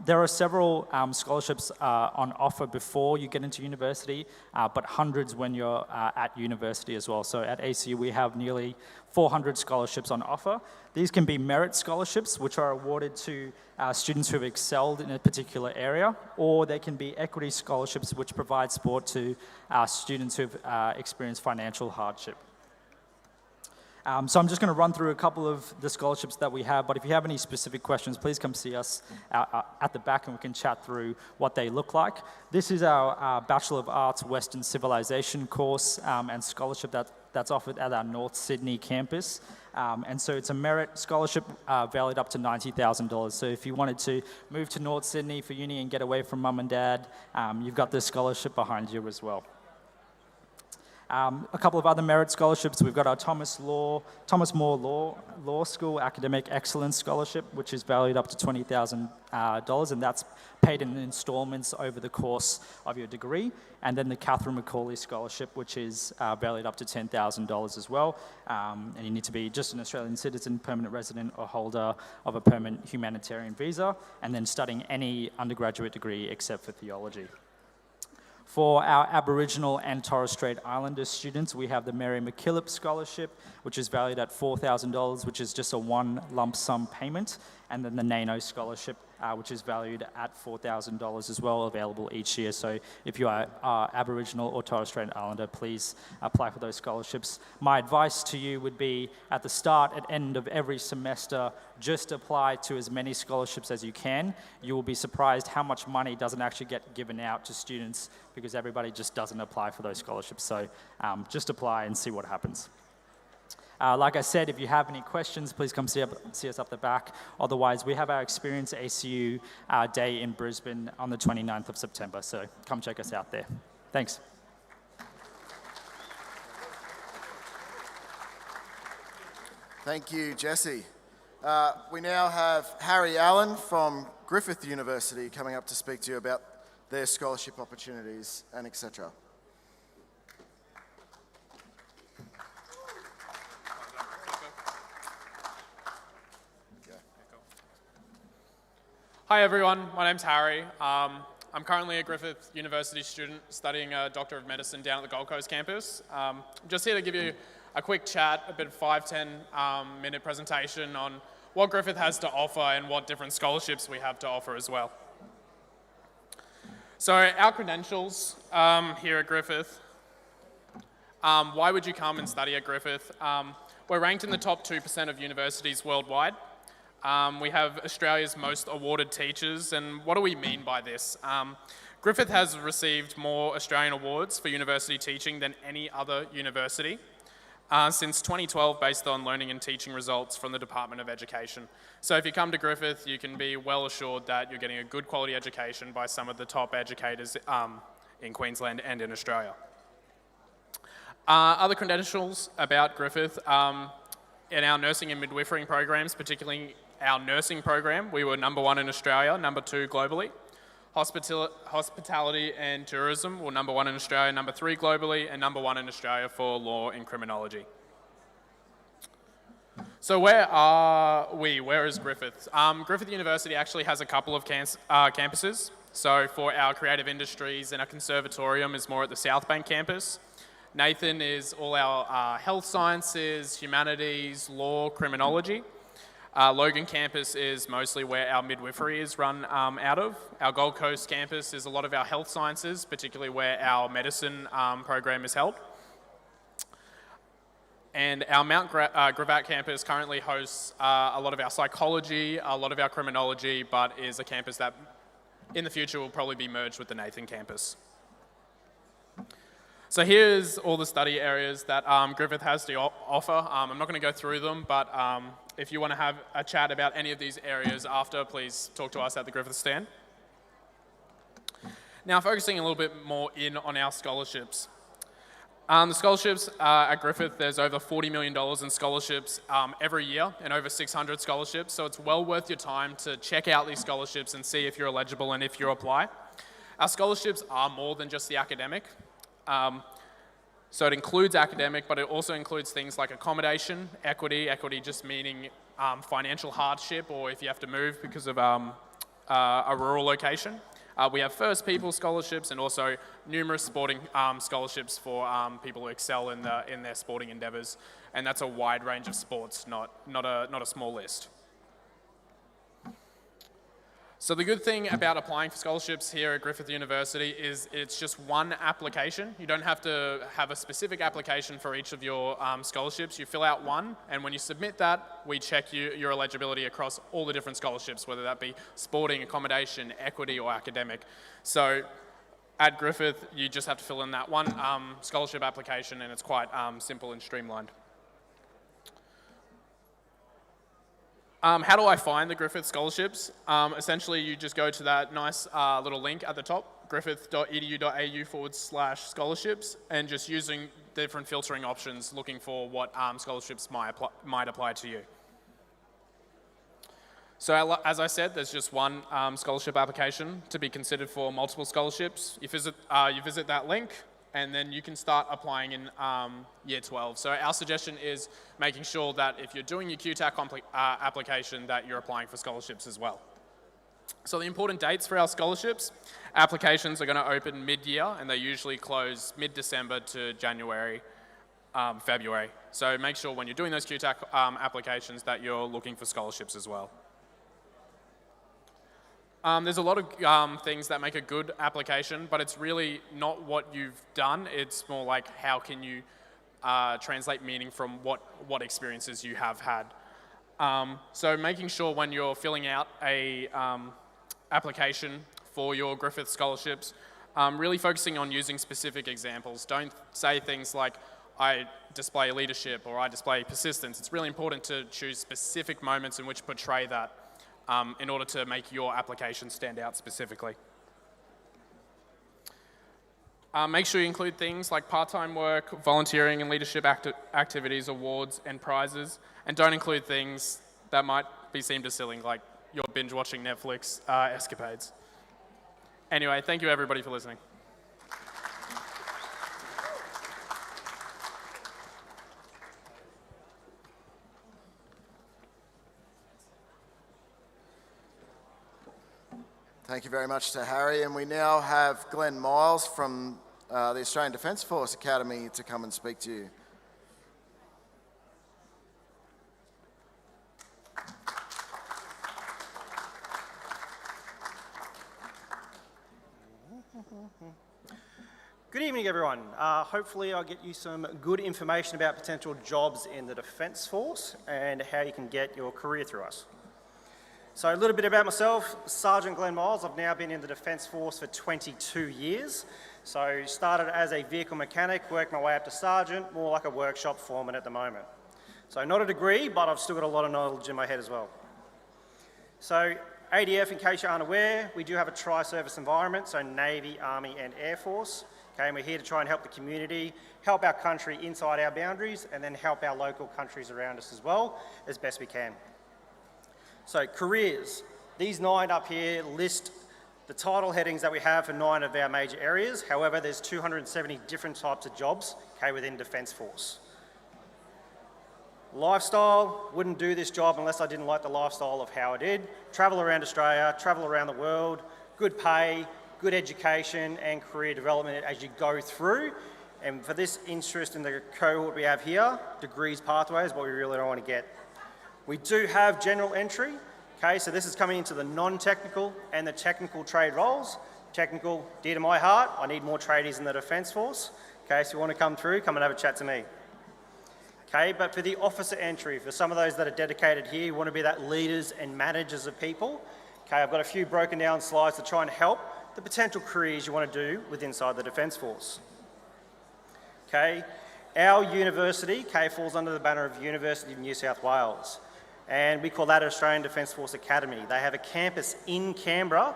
there are several scholarships on offer before you get into university, but hundreds when you're at university as well. So at ACU, we have nearly 400 scholarships on offer. These can be merit scholarships, which are awarded to students who have excelled in a particular area, or they can be equity scholarships, which provide support to students who've experienced financial hardship. So I'm just going to run through a couple of the scholarships that we have, but if you have any specific questions, please come see us at the back and we can chat through what they look like. This is our Bachelor of Arts Western Civilization course and scholarship that's offered at our North Sydney campus. And so it's a merit scholarship valued up to $90,000. So if you wanted to move to North Sydney for uni and get away from mum and dad, you've got this scholarship behind you as well. A couple of other merit scholarships. We've got our Thomas More Law School Academic Excellence Scholarship, which is valued up to $20,000, and that's paid in installments over the course of your degree. And then the Catherine Macaulay Scholarship, which is valued up to $10,000 as well. And you need to be just an Australian citizen, permanent resident, or holder of a permanent humanitarian visa, and then studying any undergraduate degree except for theology. For our Aboriginal and Torres Strait Islander students, we have the Mary MacKillop Scholarship, which is valued at $4,000, which is just a one lump sum payment, and then the NANO Scholarship, which is valued at $4,000 as well, available each year. So if you are Aboriginal or Torres Strait Islander, please apply for those scholarships. My advice to you would be at the start and end of every semester, just apply to as many scholarships as you can. You will be surprised how much money doesn't actually get given out to students because everybody just doesn't apply for those scholarships. So just apply and see what happens. Like I said, if you have any questions, please come see us up the back. Otherwise, we have our Experience ACU Day in Brisbane on the 29th of September. So come check us out there. Thanks. Thank you, Jesse. We now have Harry Allen from Griffith University coming up to speak to you about their scholarship opportunities and etc. Hi everyone, my name's Harry. I'm currently a Griffith University student studying a Doctor of Medicine down at the Gold Coast campus. I'm just here to give you a quick chat, a bit of 5-10 minute presentation on what Griffith has to offer and what different scholarships we have to offer as well. So our credentials here at Griffith. Why would you come and study at Griffith? We're ranked in the top 2% of universities worldwide. We have Australia's most awarded teachers, and what do we mean by this? Griffith has received more Australian awards for university teaching than any other university since 2012 based on learning and teaching results from the Department of Education. So if you come to Griffith, you can be well assured that you're getting a good quality education by some of the top educators in Queensland and in Australia. Other credentials about Griffith, in our nursing and midwifery programs, particularly our nursing program, we were #1 in Australia, #2 globally. Hospitality and tourism were #1 in Australia, #3 globally, and #1 in Australia for law and criminology. So where are we? Where is Griffith? Griffith University actually has a couple of campuses. So for our creative industries and our conservatorium is more at the South Bank campus. Nathan is all our health sciences, humanities, law, criminology. Logan campus is mostly where our midwifery is run out of. Our Gold Coast campus is a lot of our health sciences, particularly where our medicine program is held. And our Mount Gravatt campus currently hosts a lot of our psychology, a lot of our criminology, but is a campus that in the future will probably be merged with the Nathan campus. So here's all the study areas that Griffith has to offer. I'm not going to go through them, but if you want to have a chat about any of these areas after, please talk to us at the Griffith stand. Now focusing a little bit more in on our scholarships. The scholarships at Griffith, there's over $40 million in scholarships every year and over 600 scholarships, so it's well worth your time to check out these scholarships and see if you're eligible and if you apply. Our scholarships are more than just the academic. So it includes academic, but it also includes things like accommodation, equity just meaning financial hardship, or if you have to move because of a rural location. We have First People scholarships and also numerous sporting scholarships for people who excel in their sporting endeavours, and that's a wide range of sports, not a small list. So the good thing about applying for scholarships here at Griffith University is it's just one application. You don't have to have a specific application for each of your scholarships. You fill out one, and when you submit that, we check your eligibility across all the different scholarships, whether that be sporting, accommodation, equity, or academic. So at Griffith, you just have to fill in that one scholarship application, and it's quite simple and streamlined. How do I find the Griffith scholarships? Essentially, you just go to that nice little link at the top, griffith.edu.au/scholarships, and just using different filtering options, looking for what scholarships might apply to you. So as I said, there's just one scholarship application to be considered for multiple scholarships. You visit that link, and then you can start applying in year 12. So our suggestion is making sure that if you're doing your QTAC application, that you're applying for scholarships as well. So the important dates for our scholarships, applications are going to open mid-year, and they usually close mid-December to January, February. So make sure when you're doing those QTAC applications that you're looking for scholarships as well. There's a lot of things that make a good application, but it's really not what you've done. It's more like how can you translate meaning from what experiences you have had. So making sure when you're filling out a application for your Griffith scholarships, really focusing on using specific examples. Don't say things like, I display leadership or I display persistence. It's really important to choose specific moments in which portray that. In order to make your application stand out specifically. Make sure you include things like part-time work, volunteering and leadership activities, awards and prizes, and don't include things that might be seemed as silly, like your binge-watching Netflix escapades. Anyway, thank you everybody for listening. Thank you very much to Harry, and we now have Glenn Miles from the Australian Defence Force Academy to come and speak to you. Good evening, everyone. Hopefully I'll get you some good information about potential jobs in the Defence Force and how you can get your career through us. So a little bit about myself, Sergeant Glenn Miles. I've now been in the Defence Force for 22 years. So started as a vehicle mechanic, worked my way up to sergeant, more like a workshop foreman at the moment. So not a degree, but I've still got a lot of knowledge in my head as well. So ADF, in case you're unaware, we do have a tri-service environment, so Navy, Army and Air Force. Okay, and we're here to try and help the community, help our country inside our boundaries, and then help our local countries around us as well, as best we can. So careers, these 9 up here list the title headings that we have for 9 of our major areas. However, there's 270 different types of jobs, okay, within Defence Force. Lifestyle, wouldn't do this job unless I didn't like the lifestyle of how I did. Travel around Australia, travel around the world, good pay, good education and career development as you go through. And for this interest in the cohort we have here, degrees pathway is what we really don't want to get. We do have general entry, okay, so this is coming into the non-technical and the technical trade roles. Technical, dear to my heart, I need more tradies in the Defence Force. Okay, so if you want to come through, come and have a chat to me. Okay, but for the officer entry, for some of those that are dedicated here, you want to be that leaders and managers of people. Okay, I've got a few broken down slides to try and help the potential careers you want to do with inside the Defence Force. Okay, our university, okay, falls under the banner of University of New South Wales. And we call that Australian Defence Force Academy. They have a campus in Canberra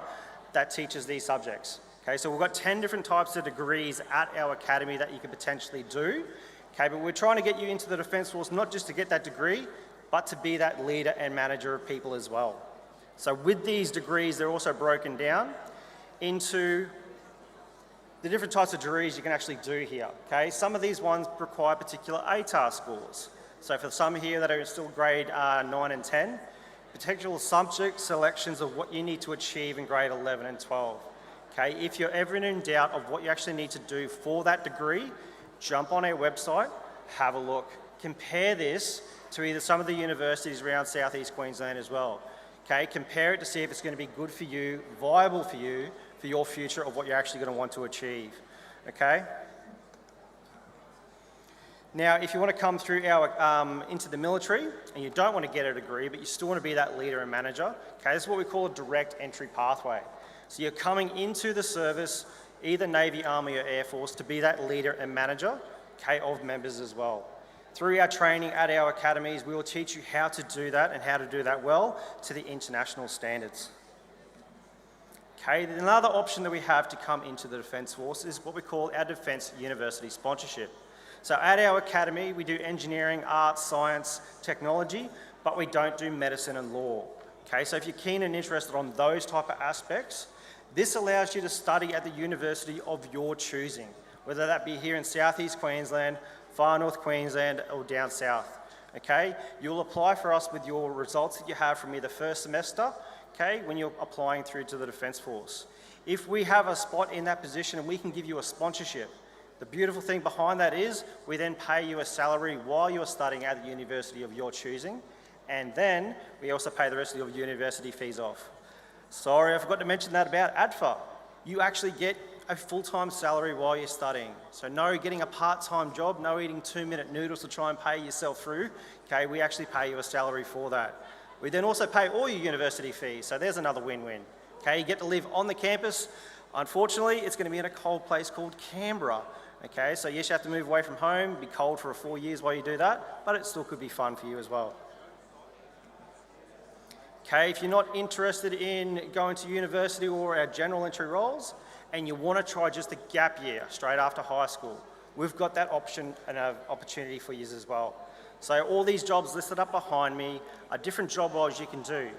that teaches these subjects. Okay, so we've got 10 different types of degrees at our academy that you could potentially do. Okay, but we're trying to get you into the Defence Force not just to get that degree, but to be that leader and manager of people as well. So with these degrees, they're also broken down into the different types of degrees you can actually do here, okay? Some of these ones require particular ATAR scores. So for some here that are still grade 9 and 10, particular subject selections of what you need to achieve in grade 11 and 12. Okay, if you're ever in doubt of what you actually need to do for that degree, jump on our website, have a look. Compare this to either some of the universities around Southeast Queensland as well. Okay, compare it to see if it's going to be good for you, viable for you, for your future of what you're actually going to want to achieve. Okay? Now, if you want to come through our, into the military and you don't want to get a degree, but you still want to be that leader and manager, okay, this is what we call a direct entry pathway. So you're coming into the service, either Navy, Army or Air Force, to be that leader and manager, okay, of members as well. Through our training at our academies, we will teach you how to do that and how to do that well to the international standards. Okay, another option that we have to come into the Defence Force is what we call our Defence University Sponsorship. So at our academy, we do engineering, arts, science, technology, but we don't do medicine and law. Okay, so if you're keen and interested on those type of aspects, this allows you to study at the university of your choosing, whether that be here in Southeast Queensland, Far North Queensland, or down south. Okay, you'll apply for us with your results that you have from either first semester, okay, when you're applying through to the Defence Force. If we have a spot in that position and we can give you a sponsorship, the beautiful thing behind that is we then pay you a salary while you're studying at the university of your choosing, and then we also pay the rest of your university fees off. Sorry, I forgot to mention that about ADFA. You actually get a full-time salary while you're studying. So no getting a part-time job, no eating 2-minute noodles to try and pay yourself through. Okay, we actually pay you a salary for that. We then also pay all your university fees, so there's another win-win. Okay, you get to live on the campus. Unfortunately, it's going to be in a cold place called Canberra. Okay, so yes, you have to move away from home, be cold for 4 years while you do that, but it still could be fun for you as well. Okay, if you're not interested in going to university or our general entry roles, and you want to try just a gap year straight after high school, we've got that option and an opportunity for you as well. So all these jobs listed up behind me are different job roles you can do.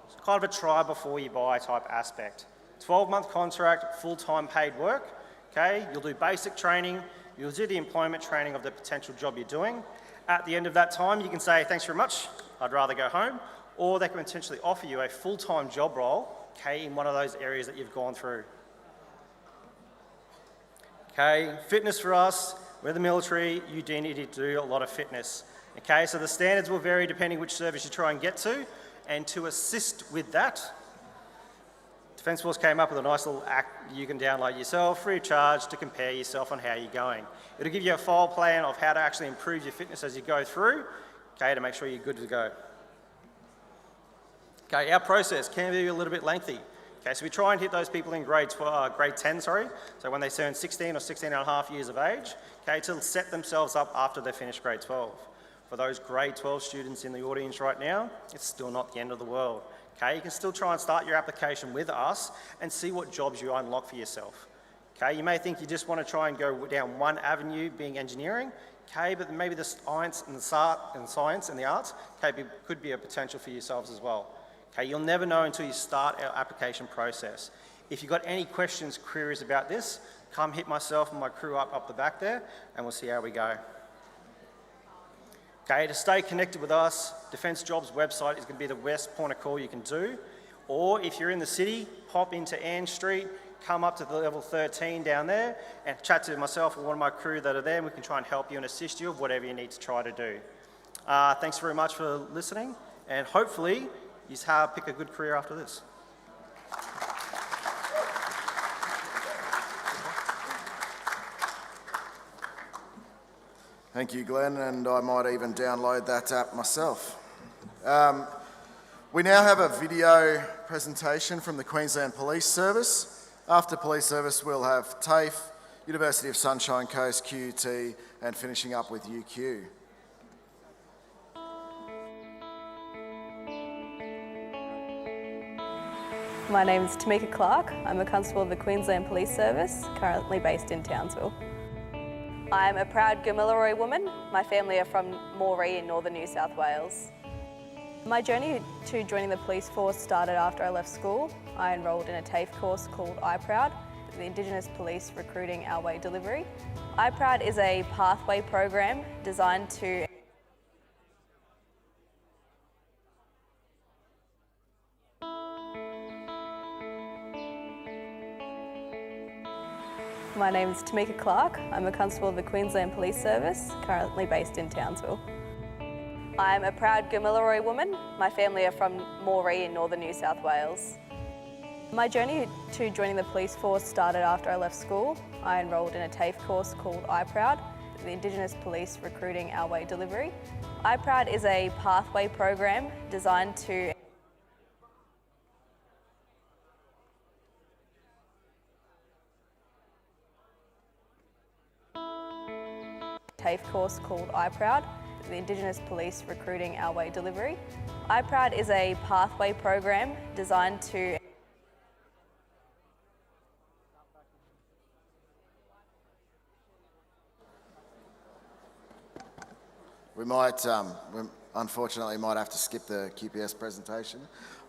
It's kind of a try before you buy type aspect. 12-month contract, full-time paid work. Okay, you'll do basic training, you'll do the employment training of the potential job you're doing. At the end of that time, you can say, thanks very much, I'd rather go home, or they can potentially offer you a full-time job role, okay, in one of those areas that you've gone through. Okay, fitness for us, we're the military, you do need to do a lot of fitness. Okay, so the standards will vary depending which service you try and get to, and to assist with that, Defence Force came up with a nice little app you can download yourself, free of charge, to compare yourself on how you're going. It'll give you a file plan of how to actually improve your fitness as you go through, okay, to make sure you're good to go. Okay, our process can be a little bit lengthy. Okay, so we try and hit those people in grade 10, so when they turn 16 or 16 and a half years of age, okay, to set themselves up after they finish grade 12. For those grade 12 students in the audience right now, it's still not the end of the world. Okay, you can still try and start your application with us and see what jobs you unlock for yourself. Okay, you may think you just want to try and go down one avenue, being engineering, okay, but maybe the science and the arts, okay, could be a potential for yourselves as well. Okay, you'll never know until you start our application process. If you've got any questions, queries about this, come hit myself and my crew up the back there, and we'll see how we go. Okay, to stay connected with us, Defence Jobs website is going to be the best point of call you can do. Or if you're in the city, pop into Ann Street, come up to the level 13 down there and chat to myself or one of my crew that are there, and we can try and help you and assist you with whatever you need to try to do. Thanks very much for listening, and hopefully you pick a good career after this. Thank you, Glenn, and I might even download that app myself. We now have a video presentation from the Queensland Police Service. After Police Service, we'll have TAFE, University of Sunshine Coast, QT, and finishing up with UQ. My name is Tamika Clark. I'm a constable of the Queensland Police Service, currently based in Townsville. I'm a proud Gamilaroi woman. My family are from Moree in northern New South Wales. My journey to joining the police force started after I left school. I enrolled in a TAFE course called iProud. the Indigenous Police Recruiting Our Way delivery. iProud is a pathway program designed to My name is Tamika Clark. I'm a constable of the Queensland Police Service, currently based in Townsville. I'm a proud Gamilaroi woman. My family are from Moree in northern New South Wales. My journey to joining the police force started after I left school. I enrolled in a TAFE course called iProud, the Indigenous Police Recruiting Our Way delivery. iProud is a pathway program designed to TAFE course called iProud, the Indigenous Police Recruiting Our Way delivery. iProud is a pathway program designed to We unfortunately might have to skip the QPS presentation.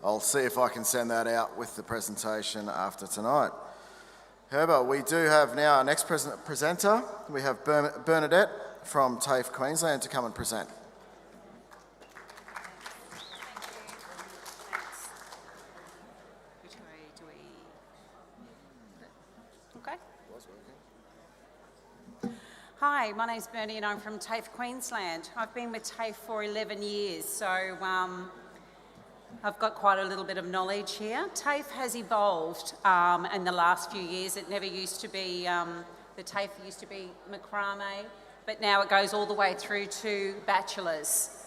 I'll see if I can send that out with the presentation after tonight. However, we do have now our next presenter. We have Bernadette from TAFE Queensland to come and present. Which way do we... Okay. Hi, my name's Bernie and I'm from TAFE Queensland. I've been with TAFE for 11 years, so I've got quite a little bit of knowledge here. TAFE has evolved in the last few years. It never used to be, the TAFE used to be macrame, but now it goes all the way through to bachelors.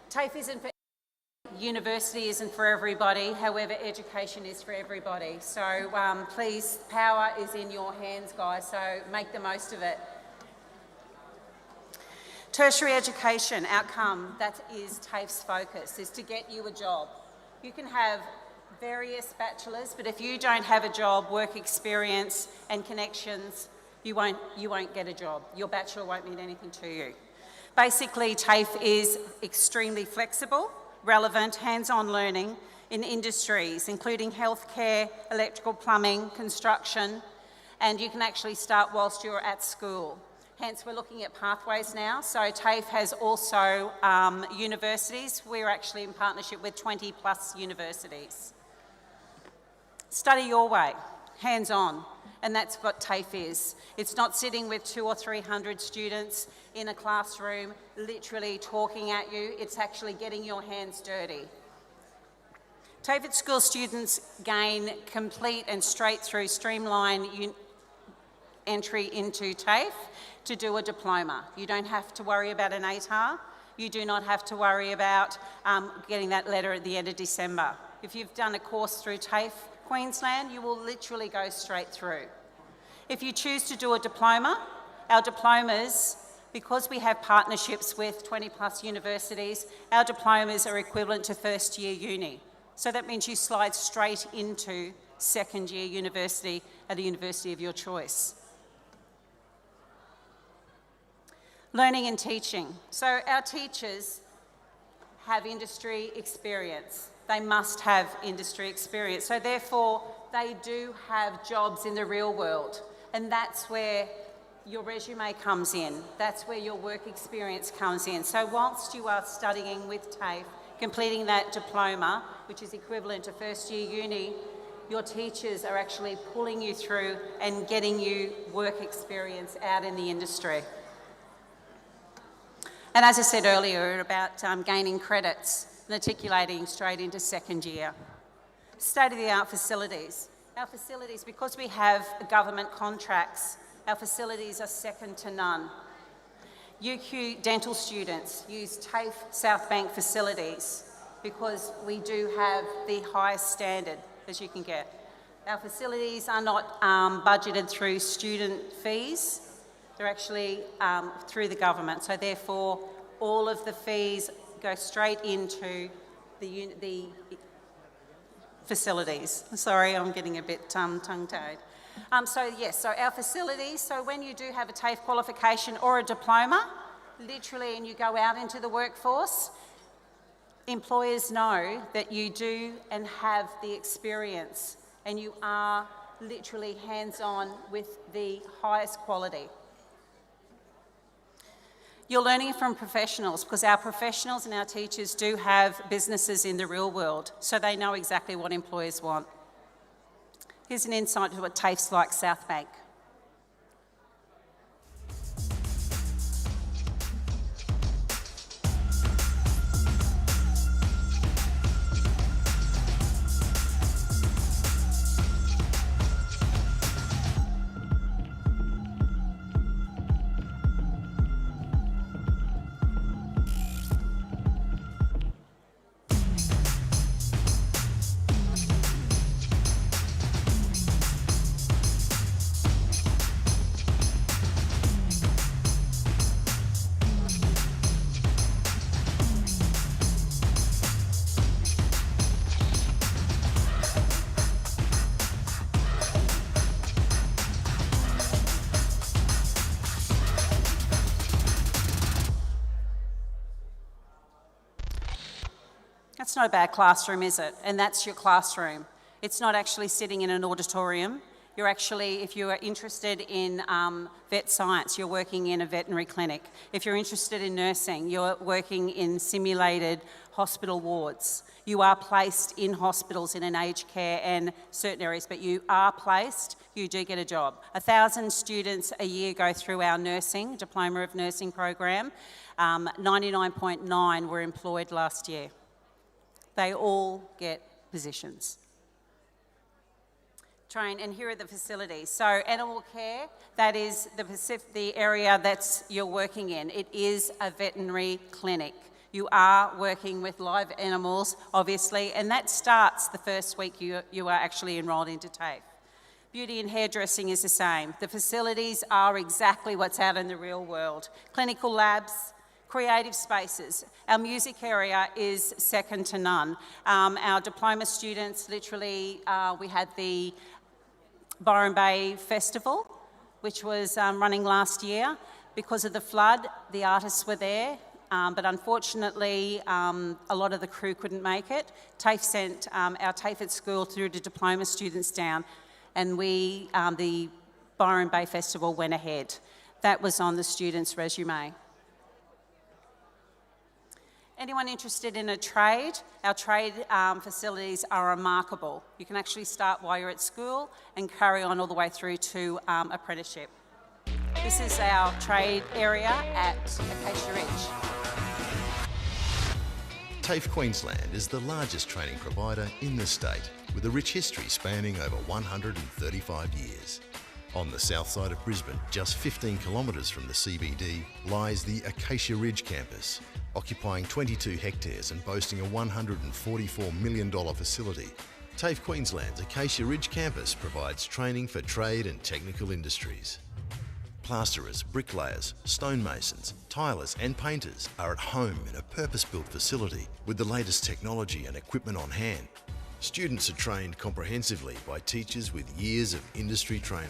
TAFE isn't for university isn't for everybody, however education is for everybody. So please, power is in your hands, guys, so make the most of it. Tertiary education outcome, that is TAFE's focus, is to get you a job. You can have various bachelors, but if you don't have a job, work experience and connections, you won't get a job. Your bachelor won't mean anything to you. Basically, TAFE is extremely flexible, relevant, hands-on learning in industries, including healthcare, electrical, plumbing, construction, and you can actually start whilst you're at school. Hence, we're looking at pathways now. So TAFE has also universities. We're actually in partnership with 20 plus universities. Study your way, hands-on, and that's what TAFE is. It's not sitting with 200 or 300 students in a classroom literally talking at you. It's actually getting your hands dirty. TAFE at school students gain complete and straight-through streamline entry into TAFE to do a diploma. You don't have to worry about an ATAR. You do not have to worry about getting that letter at the end of December. If you've done a course through TAFE Queensland, you will literally go straight through. If you choose to do a diploma, our diplomas, because we have partnerships with 20 plus universities, our diplomas are equivalent to first year uni. So that means you slide straight into second year university at a university of your choice. Learning and teaching. So our teachers have industry experience. They must have industry experience. So therefore, they do have jobs in the real world. And that's where your resume comes in. That's where your work experience comes in. So whilst you are studying with TAFE, completing that diploma, which is equivalent to first year uni, your teachers are actually pulling you through and getting you work experience out in the industry. And as I said earlier about gaining credits, matriculating straight into second year. State-of-the-art facilities. Our facilities, because we have government contracts, our facilities are second to none. UQ dental students use TAFE South Bank facilities because we do have the highest standard as you can get. Our facilities are not budgeted through student fees. They're actually through the government. So therefore, all of the fees go straight into the facilities. Sorry, I'm getting a bit tongue-tied. So our facilities, so when you do have a TAFE qualification or a diploma, literally, and you go out into the workforce, employers know that you do and have the experience and you are literally hands-on with the highest quality. You're learning from professionals because our professionals and our teachers do have businesses in the real world, so they know exactly what employers want. Here's an insight into what TAFE's like South Bank. That's not a bad classroom, is it? And that's your classroom. It's not actually sitting in an auditorium. You're actually, if you are interested in vet science, you're working in a veterinary clinic. If you're interested in nursing, you're working in simulated hospital wards. You are placed in hospitals in an aged care and certain areas, but you are placed, you do get a job. 1,000 students a year go through our nursing, Diploma of Nursing program. 99.9 were employed last year. They all get positions. Train, and here are the facilities. So animal care, that is the area that you're working in. It is a veterinary clinic. You are working with live animals, obviously, and that starts the first week you are actually enrolled into TAFE. Beauty and hairdressing is the same. The facilities are exactly what's out in the real world. Clinical labs, creative spaces. Our music area is second to none. Our diploma students, literally, we had the Byron Bay Festival, which was running last year. Because of the flood, the artists were there, but unfortunately, a lot of the crew couldn't make it. TAFE sent our TAFE at school through the diploma students down, and the Byron Bay Festival went ahead. That was on the students' resume. Anyone interested in a trade? Our trade facilities are remarkable. You can actually start while you're at school and carry on all the way through to apprenticeship. This is our trade area at Acacia Ridge. TAFE Queensland is the largest training provider in the state, with a rich history spanning over 135 years. On the south side of Brisbane, just 15 kilometres from the CBD, lies the Acacia Ridge campus, occupying 22 hectares and boasting a $144 million facility. TAFE Queensland's Acacia Ridge campus provides training for trade and technical industries. Plasterers, bricklayers, stonemasons, tilers and painters are at home in a purpose-built facility with the latest technology and equipment on hand. Students are trained comprehensively by teachers with years of industry training.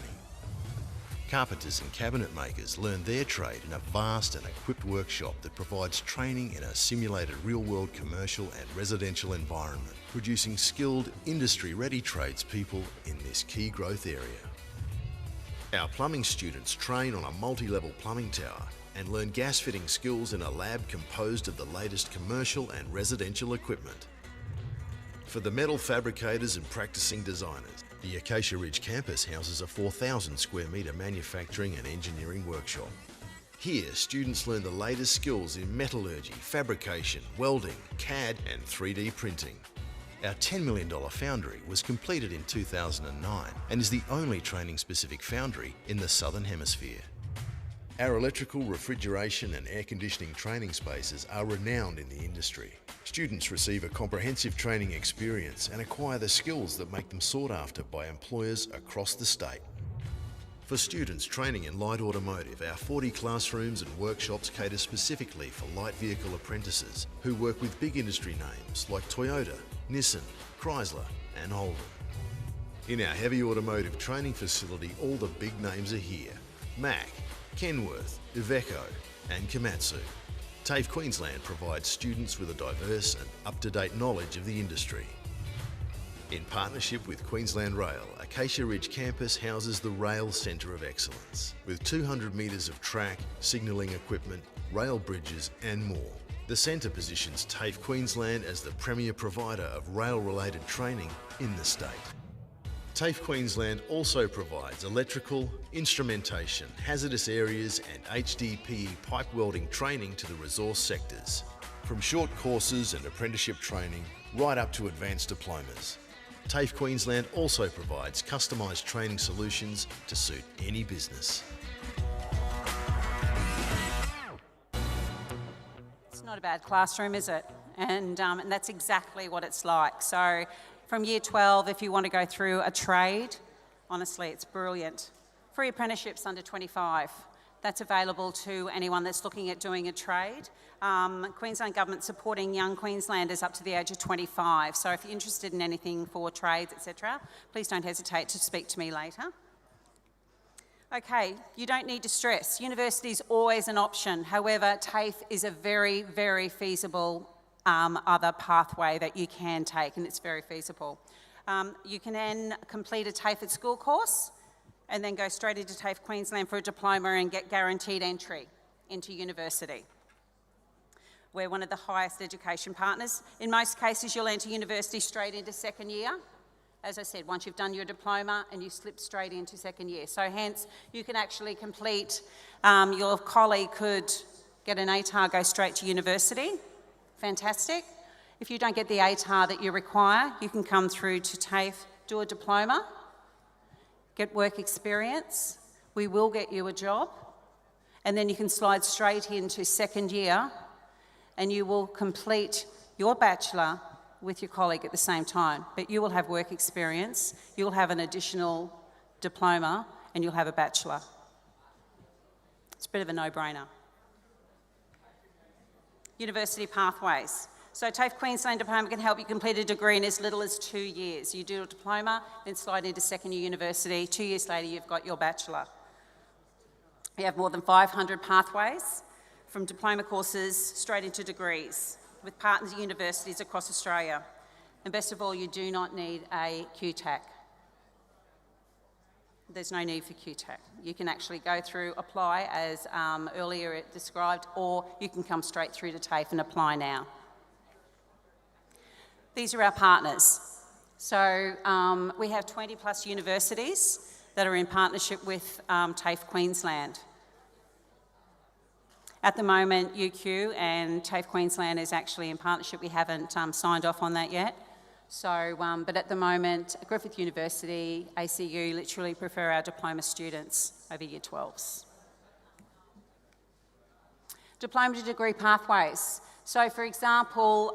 Carpenters and cabinet makers learn their trade in a vast and equipped workshop that provides training in a simulated real-world commercial and residential environment, producing skilled, industry-ready tradespeople in this key growth area. Our plumbing students train on a multi-level plumbing tower and learn gas fitting skills in a lab composed of the latest commercial and residential equipment. For the metal fabricators and practicing designers, the Acacia Ridge campus houses a 4,000 square metre manufacturing and engineering workshop. Here, students learn the latest skills in metallurgy, fabrication, welding, CAD and 3D printing. Our $10 million foundry was completed in 2009 and is the only training-specific foundry in the Southern Hemisphere. Our electrical, refrigeration and air conditioning training spaces are renowned in the industry. Students receive a comprehensive training experience and acquire the skills that make them sought after by employers across the state. For students training in light automotive, our 40 classrooms and workshops cater specifically for light vehicle apprentices who work with big industry names like Toyota, Nissan, Chrysler and Holden. In our heavy automotive training facility, all the big names are here: Mack, Kenworth, Iveco and Komatsu. TAFE Queensland provides students with a diverse and up-to-date knowledge of the industry. In partnership with Queensland Rail, Acacia Ridge Campus houses the Rail Centre of Excellence, with 200 metres of track, signalling equipment, rail bridges and more. The centre positions TAFE Queensland as the premier provider of rail-related training in the state. TAFE Queensland also provides electrical, instrumentation, hazardous areas and HDPE pipe welding training to the resource sectors. From short courses and apprenticeship training right up to advanced diplomas. TAFE Queensland also provides customised training solutions to suit any business. It's not a bad classroom, is it? And that's exactly what it's like. So from year 12, if you want to go through a trade, honestly, it's brilliant. Free apprenticeships under 25. That's available to anyone that's looking at doing a trade. Queensland Government supporting young Queenslanders up to the age of 25. So if you're interested in anything for trades, etc., please don't hesitate to speak to me later. Okay, you don't need to stress. University is always an option. However, TAFE is a very, very feasible other pathway that you can take, and it's very feasible. You can then complete a TAFE at school course and then go straight into TAFE Queensland for a diploma and get guaranteed entry into university. We're one of the highest education partners. In most cases, you'll enter university straight into second year. As I said, once you've done your diploma and you slip straight into second year. So hence, you can actually complete, your colleague could get an ATAR, go straight to university. Fantastic. If you don't get the ATAR that you require, you can come through to TAFE, do a diploma, get work experience. We will get you a job. And then you can slide straight into second year and you will complete your bachelor with your colleague at the same time. But you will have work experience, you'll have an additional diploma, and you'll have a bachelor. It's a bit of a no-brainer. University pathways. So TAFE Queensland Diploma can help you complete a degree in as little as 2 years. You do a diploma, then slide into second year university. 2 years later, you've got your bachelor. We have more than 500 pathways, from diploma courses straight into degrees, with partner universities across Australia. And best of all, you do not need a QTAC. There's no need for QTAC. You can actually go through, apply as earlier it described, or you can come straight through to TAFE and apply now. These are our partners. So we have 20 plus universities that are in partnership with TAFE Queensland. At the moment, UQ and TAFE Queensland is actually in partnership. We haven't signed off on that yet. So, but at the moment, Griffith University, ACU literally prefer our diploma students over year 12s. Diploma to degree pathways. So for example,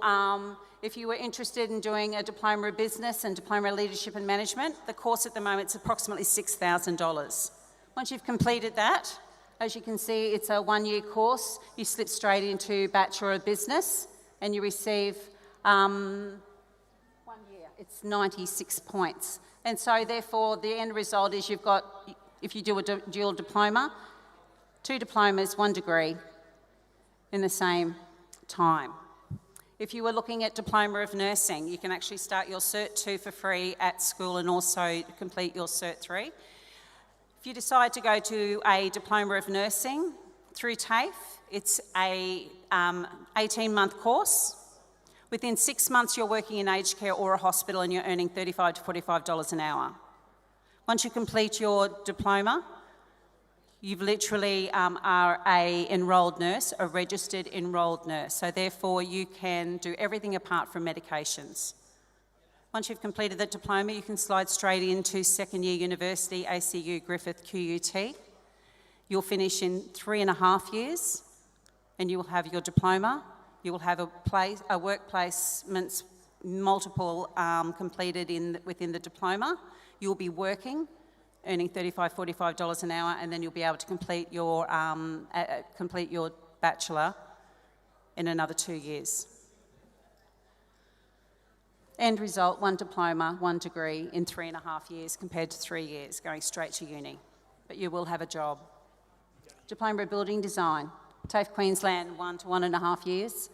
if you were interested in doing a diploma of business and diploma of leadership and management, the course at the moment is approximately $6,000. Once you've completed that, as you can see, it's a 1-year course. You slip straight into Bachelor of Business and you receive 1 year. It's 96 points. And so therefore, the end result is you've got, if you do a dual diploma, 2 diplomas, 1 degree in the same time. If you were looking at Diploma of Nursing, you can actually start your Cert 2 for free at school and also complete your Cert 3. If you decide to go to a Diploma of Nursing through TAFE, it's a 18-month course. Within 6 months, you're working in aged care or a hospital and you're earning $35 to $45 an hour. Once you complete your diploma, you literally are a enrolled nurse, a registered enrolled nurse. So therefore, you can do everything apart from medications. Once you've completed the diploma, you can slide straight into second year university, ACU, Griffith, QUT. You'll finish in 3.5 years and you will have your diploma. You will have a work placements, multiple completed within the diploma. You'll be working, earning $35, $45 an hour, and then you'll be able to complete your bachelor in another 2 years. End result, 1 diploma, 1 degree in 3.5 years compared to 3 years, going straight to uni. But you will have a job. Diploma of Building Design, TAFE Queensland, 1 to 1.5 years,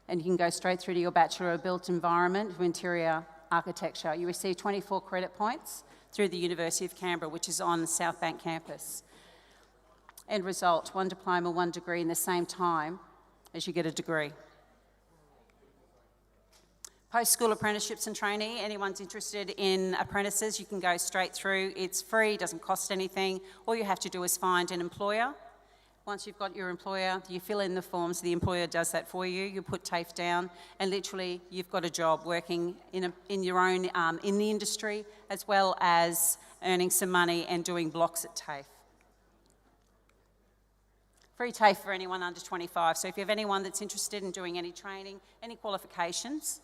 and you can go straight through to your Bachelor of Built Environment for interior architecture. You receive 24 credit points through the University of Canberra, which is on the South Bank campus. End result, 1 diploma, 1 degree in the same time as you get a degree. Post-school apprenticeships and trainee, anyone's interested in apprentices, you can go straight through. It's free, doesn't cost anything. All you have to do is find an employer. Once you've got your employer, you fill in the forms, the employer does that for you, you put TAFE down, and literally you've got a job working in your own, in the industry, as well as earning some money and doing blocks at TAFE. Free TAFE for anyone under 25, so if you have anyone that's interested in doing any training, any qualifications,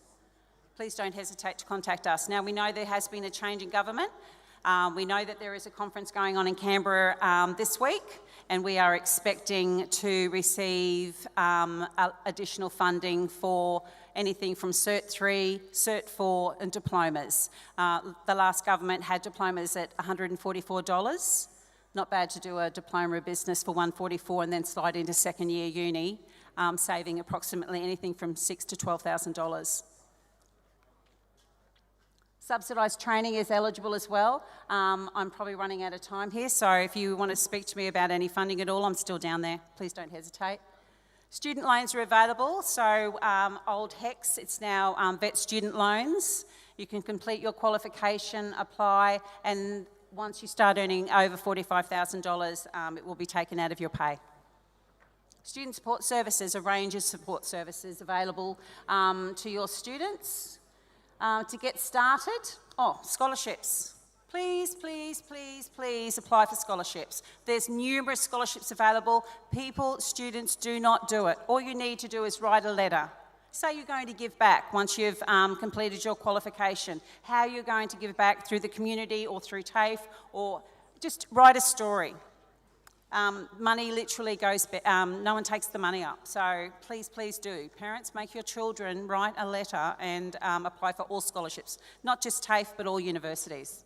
please don't hesitate to contact us. Now, we know there has been a change in government. We know that there is a conference going on in Canberra this week, and we are expecting to receive additional funding for anything from Cert 3, Cert 4 and diplomas. The last government had diplomas at $144. Not bad to do a diploma of business for $144 and then slide into second year uni, saving approximately anything from $6,000 to $12,000. Subsidised training is eligible as well. I'm probably running out of time here, so if you want to speak to me about any funding at all, I'm still down there. Please don't hesitate. Student loans are available, so old HECS, it's now VET student loans. You can complete your qualification, apply, and once you start earning over $45,000, it will be taken out of your pay. Student support services, a range of support services available to your students. To get started, scholarships. Please, please, please, please apply for scholarships. There's numerous scholarships available. Students do not do it. All you need to do is write a letter. Say you're going to give back once you've completed your qualification. How you're going to give back through the community or through TAFE, or just write a story. Money literally goes, no one takes the money up, so please, please do. Parents, make your children write a letter and apply for all scholarships, not just TAFE, but all universities.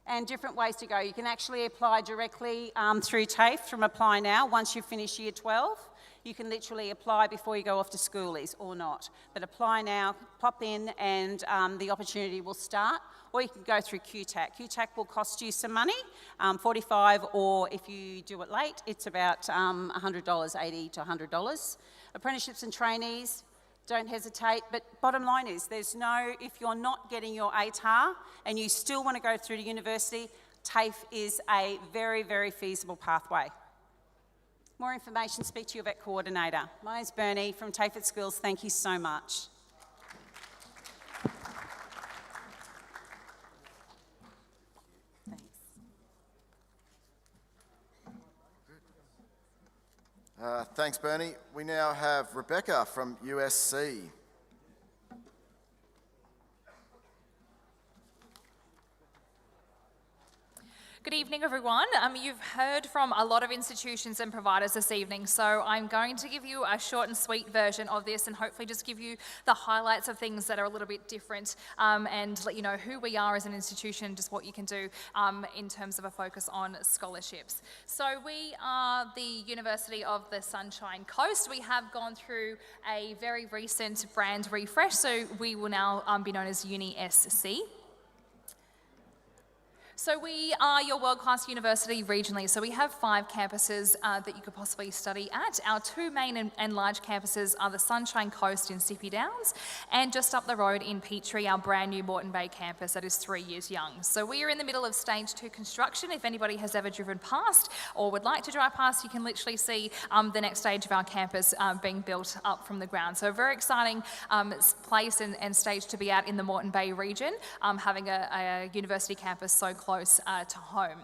And different ways to go. You can actually apply directly through TAFE from Apply Now. Once you finish Year 12, you can literally apply before you go off to schoolies or not. But apply now, pop in, and the opportunity will start. Or you can go through QTAC. QTAC will cost you some money, $45, or if you do it late, it's about $100, $80 to $100. Apprenticeships and trainees, don't hesitate. But bottom line is, if you're not getting your ATAR and you still want to go through to university, TAFE is a very, very feasible pathway. More information, speak to your vet coordinator. My name's Bernie from TAFE at Schools. Thank you so much. Thanks, Bernie. We now have Rebecca from USC. Good evening, everyone. You've heard from a lot of institutions and providers this evening, so I'm going to give you a short and sweet version of this and hopefully just give you the highlights of things that are a little bit different and let you know who we are as an institution, just what you can do in terms of a focus on scholarships. So we are the University of the Sunshine Coast. We have gone through a very recent brand refresh, so we will now be known as UniSC. So we are your world-class university regionally. So we have 5 campuses that you could possibly study at. Our 2 main and large campuses are the Sunshine Coast in Sippy Downs and just up the road in Petrie, our brand new Moreton Bay campus that is 3 years young. So we are in the middle of stage 2 construction. If anybody has ever driven past or would like to drive past, you can literally see the next stage of our campus being built up from the ground. So a very exciting place and stage to be at in the Moreton Bay region, having a university campus so close to home.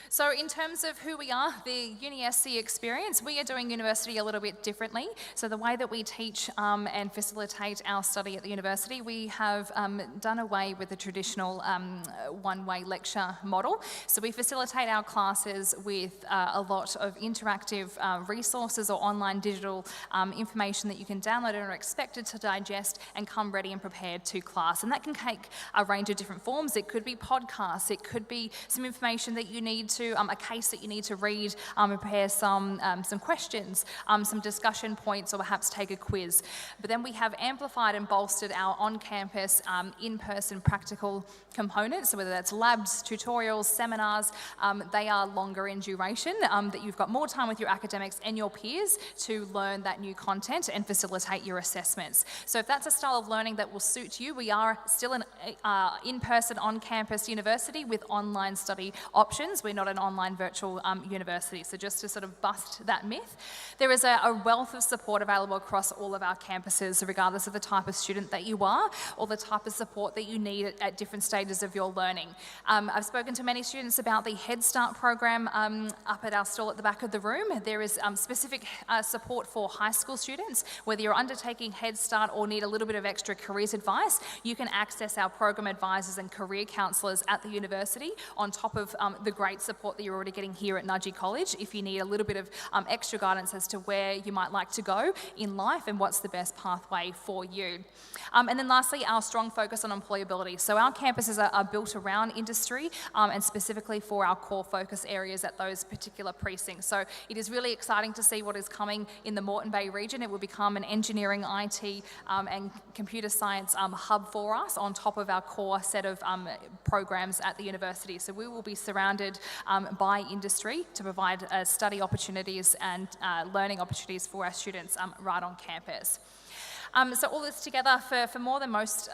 So in terms of who we are, the UniSC experience, we are doing university a little bit differently. So the way that we teach and facilitate our study at the university, we have done away with the traditional one-way lecture model. So we facilitate our classes with a lot of interactive resources or online digital information that you can download and are expected to digest and come ready and prepared to class. And that can take a range of different forms. It could be podcasts, it could be some information that you need to to a case that you need to read, prepare some questions, some discussion points, or perhaps take a quiz. But then we have amplified and bolstered our on-campus, in-person practical components, so whether that's labs, tutorials, seminars, they are longer in duration, that you've got more time with your academics and your peers to learn that new content and facilitate your assessments. So if that's a style of learning that will suit you, we are still an in-person on-campus university with online study options. We're not an online virtual university. So just to sort of bust that myth, there is a wealth of support available across all of our campuses, regardless of the type of student that you are or the type of support that you need at different stages of your learning. I've spoken to many students about the Head Start program up at our stall at the back of the room. There is specific support for high school students. Whether you're undertaking Head Start or need a little bit of extra careers advice, you can access our program advisors and career counsellors at the university on top of the great support that you're already getting here at Nudgee College if you need a little bit of extra guidance as to where you might like to go in life and what's the best pathway for you. And then lastly, our strong focus on employability. So our campuses are built around industry and specifically for our core focus areas at those particular precincts. So it is really exciting to see what is coming in the Moreton Bay region. It will become an engineering, IT and computer science hub for us on top of our core set of programs at the university. So we will be surrounded by industry to provide study opportunities and learning opportunities for our students right on campus. So all this together, for more than most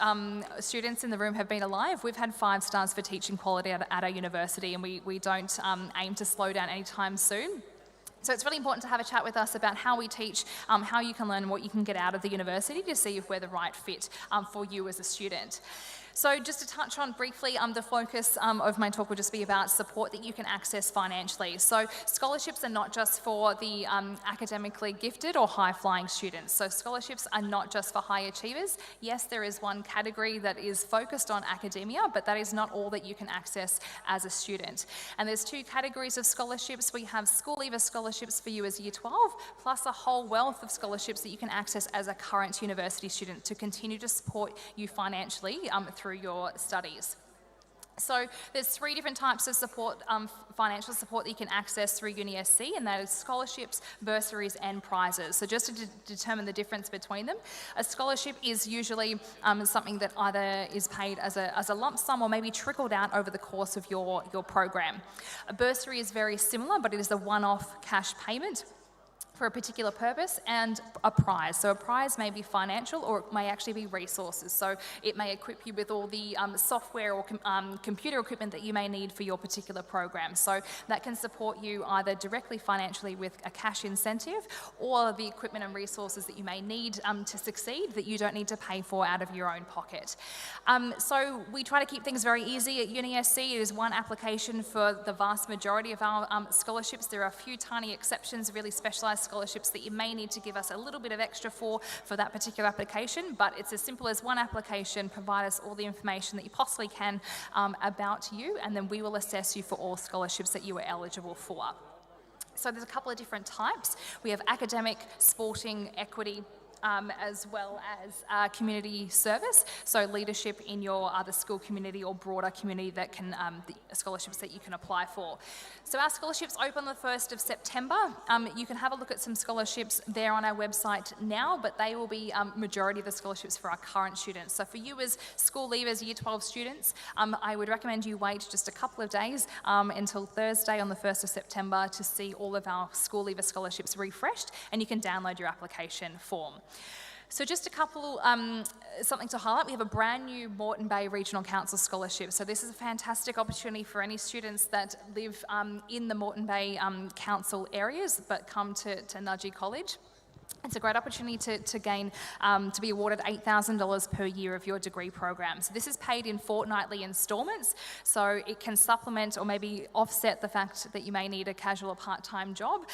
students in the room have been alive, we've had 5 stars for teaching quality at our university, and we don't aim to slow down anytime soon. So it's really important to have a chat with us about how we teach, how you can learn, what you can get out of the university to see if we're the right fit for you as a student. So just to touch on briefly, the focus of my talk will just be about support that you can access financially. So scholarships are not just for the academically gifted or high-flying students. So scholarships are not just for high achievers. Yes, there is one category that is focused on academia, but that is not all that you can access as a student. And there's 2 categories of scholarships. We have school leaver scholarships for you as Year 12, plus a whole wealth of scholarships that you can access as a current university student to continue to support you financially through your studies. So there's 3 different types of support, financial support that you can access through UniSC, and that is scholarships, bursaries and prizes. So just to determine the difference between them, a scholarship is usually something that either is paid as a lump sum or maybe trickled out over the course of your program. A bursary is very similar, but it is a one-off cash payment for a particular purpose, and a prize. So a prize may be financial or it may actually be resources. So it may equip you with all the software or computer equipment that you may need for your particular program. So that can support you either directly financially with a cash incentive or the equipment and resources that you may need to succeed that you don't need to pay for out of your own pocket. So we try to keep things very easy at UniSC. It is one application for the vast majority of our scholarships. There are a few tiny exceptions, really specialised scholarships that you may need to give us a little bit of extra for that particular application, but it's as simple as one application. Provide us all the information that you possibly can about you, and then we will assess you for all scholarships that you are eligible for. So there's a couple of different types. We have academic, sporting, equity, as well as community service, so leadership in your other school community or broader community that can, the scholarships that you can apply for. So our scholarships open the 1st of September. You can have a look at some scholarships there on our website now, but they will be majority of the scholarships for our current students. So for you as school leavers, Year 12 students, I would recommend you wait just a couple of days until Thursday on the 1st of September to see all of our school leaver scholarships refreshed, and you can download your application form. So just a couple, something to highlight. We have a brand new Moreton Bay Regional Council Scholarship. So this is a fantastic opportunity for any students that live in the Moreton Bay Council areas but come to Nudgee College. It's a great opportunity to gain, to be awarded $8,000 per year of your degree program. So this is paid in fortnightly instalments, so it can supplement or maybe offset the fact that you may need a casual or part-time job.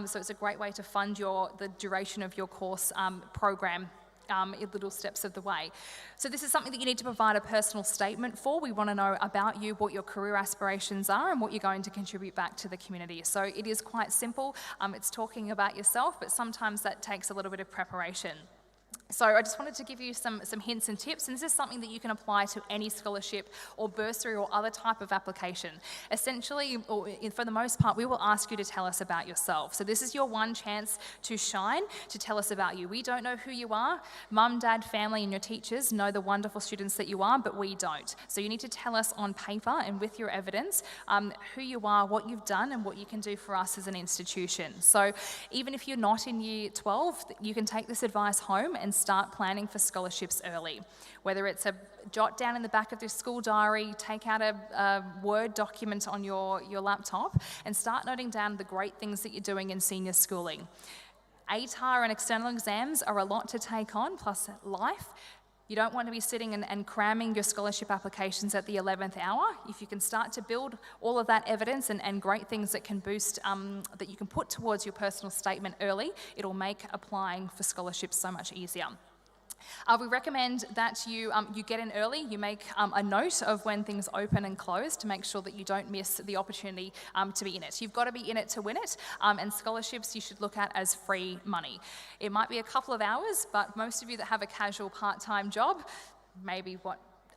So it's a great way to fund the duration of your course program in little steps of the way. So this is something that you need to provide a personal statement for. We want to know about you, what your career aspirations are, and what you're going to contribute back to the community. So it is quite simple. It's talking about yourself, but sometimes that takes a little bit of preparation. So I just wanted to give you some hints and tips, and this is something that you can apply to any scholarship or bursary or other type of application. Essentially, or for the most part, we will ask you to tell us about yourself. So this is your one chance to shine, to tell us about you. We don't know who you are. Mum, dad, family, and your teachers know the wonderful students that you are, but we don't. So you need to tell us on paper and with your evidence who you are, what you've done, and what you can do for us as an institution. So even if you're not in year 12, you can take this advice home and start planning for scholarships early. Whether it's a jot down in the back of your school diary, take out a Word document on your laptop and start noting down the great things that you're doing in senior schooling. ATAR and external exams are a lot to take on, plus life. You don't want to be sitting and cramming your scholarship applications at the 11th hour. If you can start to build all of that evidence and great things that can boost, that you can put towards your personal statement early, it'll make applying for scholarships so much easier. We recommend that you get in early, you make a note of when things open and close to make sure that you don't miss the opportunity to be in it. You've got to be in it to win it, and scholarships you should look at as free money. It might be a couple of hours, but most of you that have a casual part-time job, maybe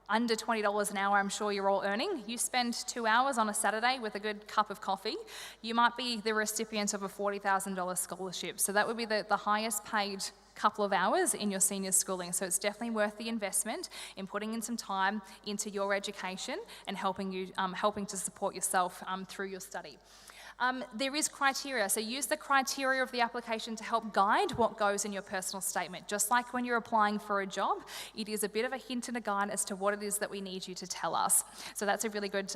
under $20 an hour, I'm sure you're all earning. You spend 2 hours on a Saturday with a good cup of coffee, you might be the recipient of a $40,000 scholarship. So that would be the highest paid couple of hours in your senior schooling. So it's definitely worth the investment in putting in some time into your education and helping to support yourself through your study. There is criteria, so use the criteria of the application to help guide what goes in your personal statement. Just like when you're applying for a job, it is a bit of a hint and a guide as to what it is that we need you to tell us. So that's a really good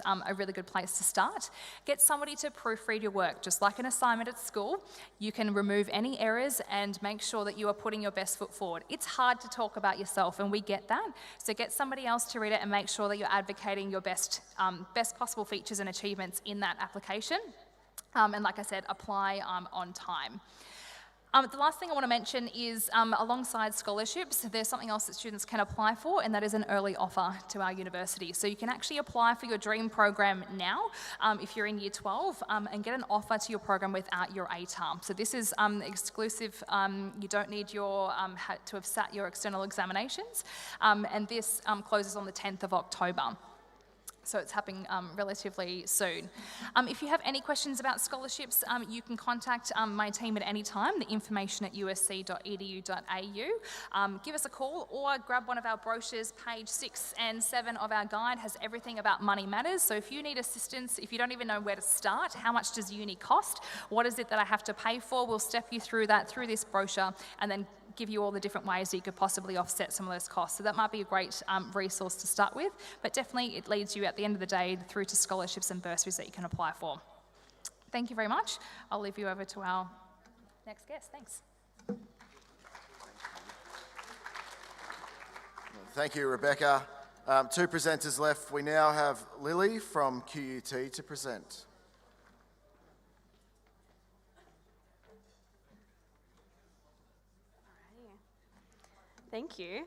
place to start. Get somebody to proofread your work. Just like an assignment at school, you can remove any errors and make sure that you are putting your best foot forward. It's hard to talk about yourself, and we get that. So get somebody else to read it and make sure that you're advocating your best possible features and achievements in that application. And like I said, apply on time. The last thing I want to mention is alongside scholarships, there's something else that students can apply for, and that is an early offer to our university. So you can actually apply for your dream program now if you're in year 12 and get an offer to your program without your ATAR. So this is exclusive. You don't need to have sat your external examinations, and this closes on the 10th of October. So it's happening relatively soon. If you have any questions about scholarships, you can contact my team at any time, the information at usc.edu.au. Give us a call or grab one of our brochures. Page 6 and 7 of our guide has everything about money matters. So if you need assistance, if you don't even know where to start, how much does uni cost? What is it that I have to pay for? We'll step you through that through this brochure and then give you all the different ways that you could possibly offset some of those costs. So that might be a great resource to start with, but definitely it leads you at the end of the day through to scholarships and bursaries that you can apply for. Thank you very much. I'll leave you over to our next guest. Thanks. Thank you, Rebecca. 2 presenters left. We now have Lily from QUT to present. Thank you.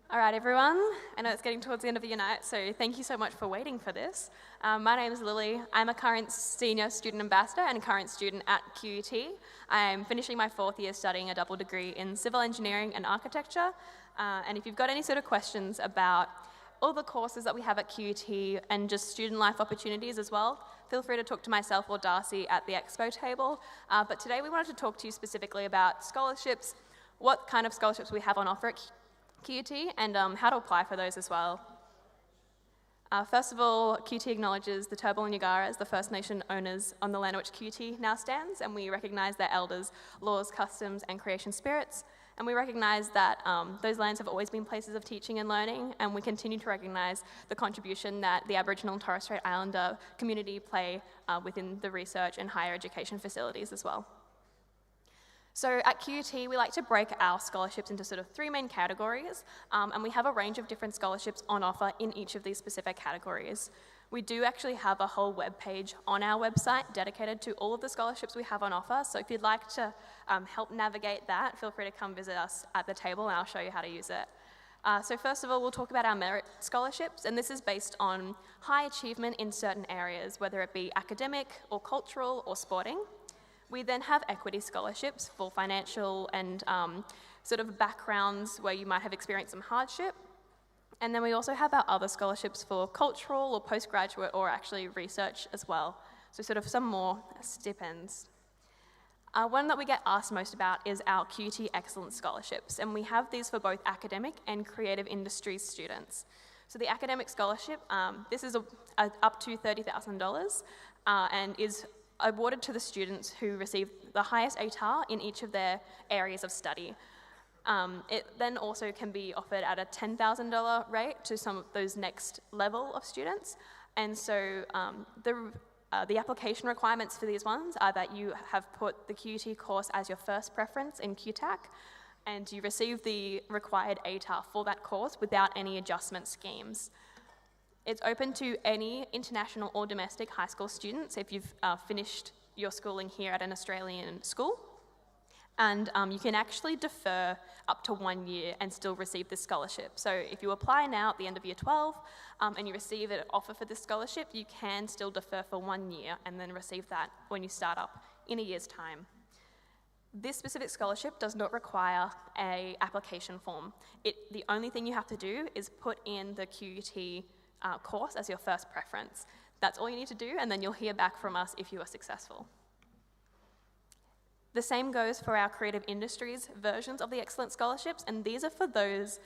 All right, everyone. I know it's getting towards the end of the night, so thank you so much for waiting for this. My name is Lily. I'm a current senior student ambassador and a current student at QUT. I'm finishing my 4th year studying a double degree in civil engineering and architecture. And if you've got any sort of questions about all the courses that we have at QUT and just student life opportunities as well, feel free to talk to myself or Darcy at the expo table. But today we wanted to talk to you specifically about scholarships, what kind of scholarships we have on offer at QUT, and how to apply for those as well. First of all, QUT acknowledges the Turrbal and Yagara as the First Nation owners on the land on which QUT now stands, and we recognise their elders, laws, customs, and creation spirits. And we recognise that those lands have always been places of teaching and learning, and we continue to recognise the contribution that the Aboriginal and Torres Strait Islander community play within the research and higher education facilities as well. So at QUT, we like to break our scholarships into sort of 3 main categories, and we have a range of different scholarships on offer in each of these specific categories. We do actually have a whole web page on our website dedicated to all of the scholarships we have on offer, so if you'd like to help navigate that, feel free to come visit us at the table and I'll show you how to use it. So first of all, we'll talk about our merit scholarships, and this is based on high achievement in certain areas, whether it be academic or cultural or sporting. We then have equity scholarships for financial and sort of backgrounds where you might have experienced some hardship. And then we also have our other scholarships for cultural or postgraduate or actually research as well. So sort of some more stipends. One that we get asked most about is our QT Excellence Scholarships, and we have these for both academic and creative industries students. So the academic scholarship, this is up to $30,000 and is awarded to the students who receive the highest ATAR in each of their areas of study. It then also can be offered at a $10,000 rate to some of those next level of students. And so the application requirements for these ones are that you have put the QT course as your first preference in QTAC, and you receive the required ATAR for that course without any adjustment schemes. It's open to any international or domestic high school students if you've finished your schooling here at an Australian school. And you can actually defer up to 1 year and still receive this scholarship. So if you apply now at the end of year 12 and you receive an offer for this scholarship, you can still defer for 1 year and then receive that when you start up in a year's time. This specific scholarship does not require an application form. The only thing you have to do is put in the QT course as your first preference. That's all you need to do, and then you'll hear back from us if you are successful. The same goes for our creative industries versions of the Excellence Scholarships, and these are for those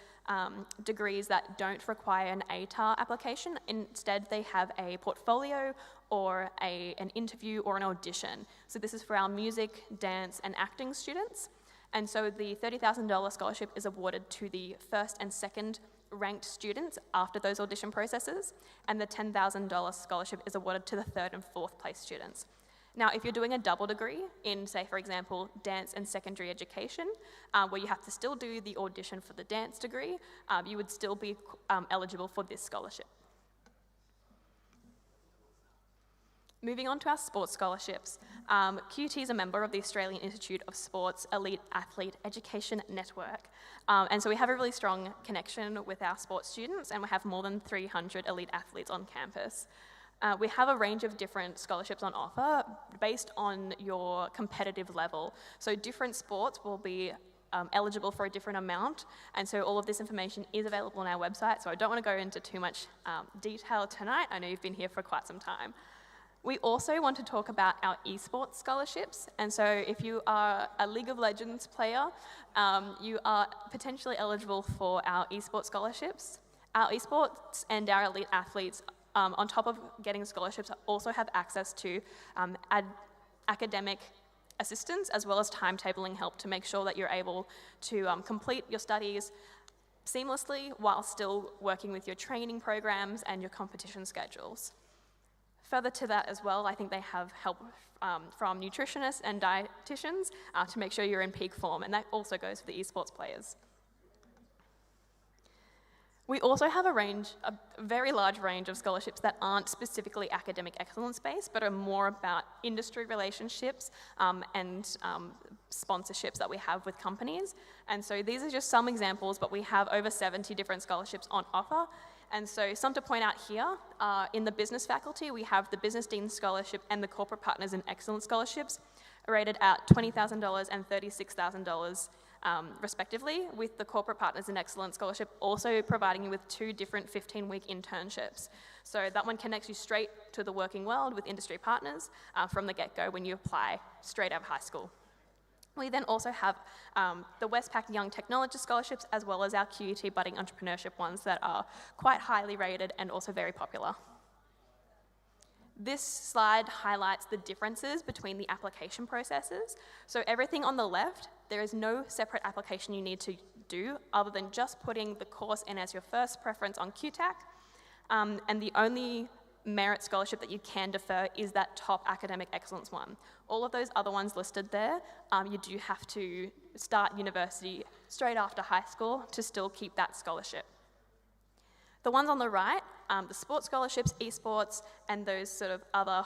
degrees that don't require an ATAR application. Instead, they have a portfolio or an interview or an audition. So this is for our music, dance, and acting students. And so the $30,000 scholarship is awarded to the first and second ranked students after those audition processes, and the $10,000 scholarship is awarded to the third and fourth place students. Now, if you're doing a double degree in, say, for example, dance and secondary education, where you have to still do the audition for the dance degree, you would still be eligible for this scholarship. Moving on to our sports scholarships. QT is a member of the Australian Institute of Sports Elite Athlete Education Network. And so we have a really strong connection with our sports students, and we have more than 300 elite athletes on campus. We have a range of different scholarships on offer based on your competitive level. So different sports will be eligible for a different amount, and so all of this information is available on our website, so I don't want to go into too much detail tonight. I know you've been here for quite some time. We also want to talk about our esports scholarships, and so if you are a League of Legends player, you are potentially eligible for our esports scholarships. Our esports and our elite athletes, on top of getting scholarships, also have access to academic assistance as well as timetabling help to make sure that you're able to complete your studies seamlessly while still working with your training programs and your competition schedules. Further to that as well, I think they have help from nutritionists and dietitians to make sure you're in peak form, and that also goes for the esports players. We also have a very large range of scholarships that aren't specifically academic excellence based, but are more about industry relationships and sponsorships that we have with companies. And so these are just some examples, but we have over 70 different scholarships on offer. And so some to point out here, in the business faculty, we have the Business Dean Scholarship and the Corporate Partners in Excellence Scholarships, rated at $20,000 and $36,000 respectively, with the Corporate Partners in Excellence Scholarship also providing you with 2 different 15-week internships. So that one connects you straight to the working world with industry partners from the get-go when you apply straight out of high school. We then also have the Westpac Young Technologist Scholarships, as well as our QUT Budding Entrepreneurship ones that are quite highly rated and also very popular. This slide highlights the differences between the application processes. So everything on the left, there is no separate application you need to do other than just putting the course in as your first preference on QTAC. And the only merit scholarship that you can defer is that top academic excellence one. All of those other ones listed there, you do have to start university straight after high school to still keep that scholarship. The ones on the right, the sports scholarships, esports, and those sort of other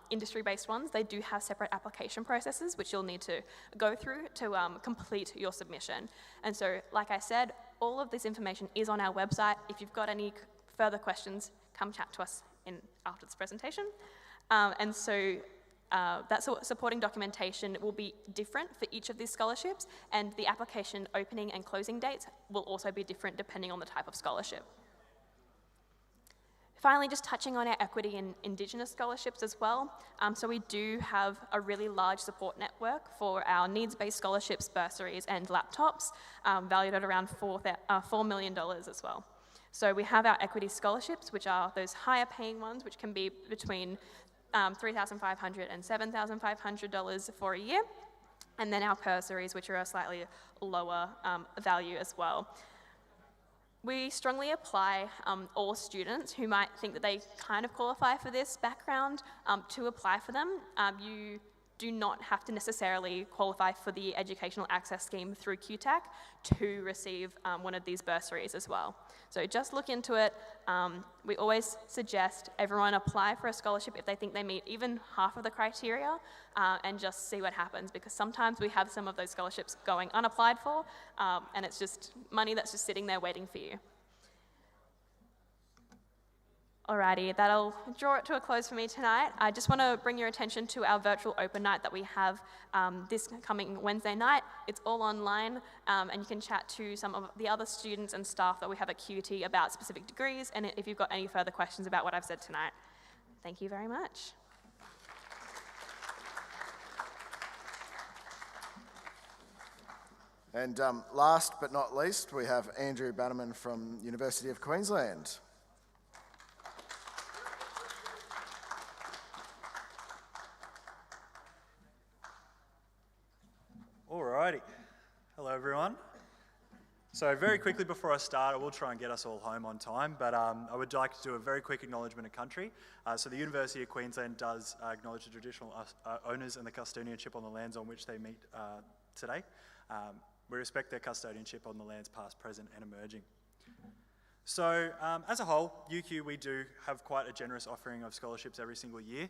industry-based ones, they do have separate application processes which you'll need to go through to complete your submission. And so, like I said, all of this information is on our website. If you've got any further questions, come chat to us after this presentation. And so that supporting documentation will be different for each of these scholarships, and the application opening and closing dates will also be different depending on the type of scholarship. Finally, just touching on our equity and Indigenous scholarships as well. So we do have a really large support network for our needs-based scholarships, bursaries and laptops, valued at around $4 million as well. So we have our equity scholarships, which are those higher paying ones, which can be between $3,500 and $7,500 for a year. And then our bursaries, which are a slightly lower value as well. We strongly apply all students who might think that they kind of qualify for this background to apply for them. You do not have to necessarily qualify for the Educational Access Scheme through QTAC to receive one of these bursaries as well. So just look into it. We always suggest everyone apply for a scholarship if they think they meet even half of the criteria and just see what happens, because sometimes we have some of those scholarships going unapplied for and it's just money that's just sitting there waiting for you. Alrighty, that'll draw it to a close for me tonight. I just want to bring your attention to our virtual open night that we have this coming Wednesday night. It's all online and you can chat to some of the other students and staff that we have at QT about specific degrees, and if you've got any further questions about what I've said tonight. Thank you very much. And last but not least, we have Andrew Bannerman from University of Queensland. Alrighty. Hello everyone. So very quickly before I start, I will try and get us all home on time, but I would like to do a very quick acknowledgement of country. So the University of Queensland does acknowledge the traditional owners and the custodianship on the lands on which they meet today. We respect their custodianship on the lands past, present and emerging. So as a whole, UQ, we do have quite a generous offering of scholarships every single year.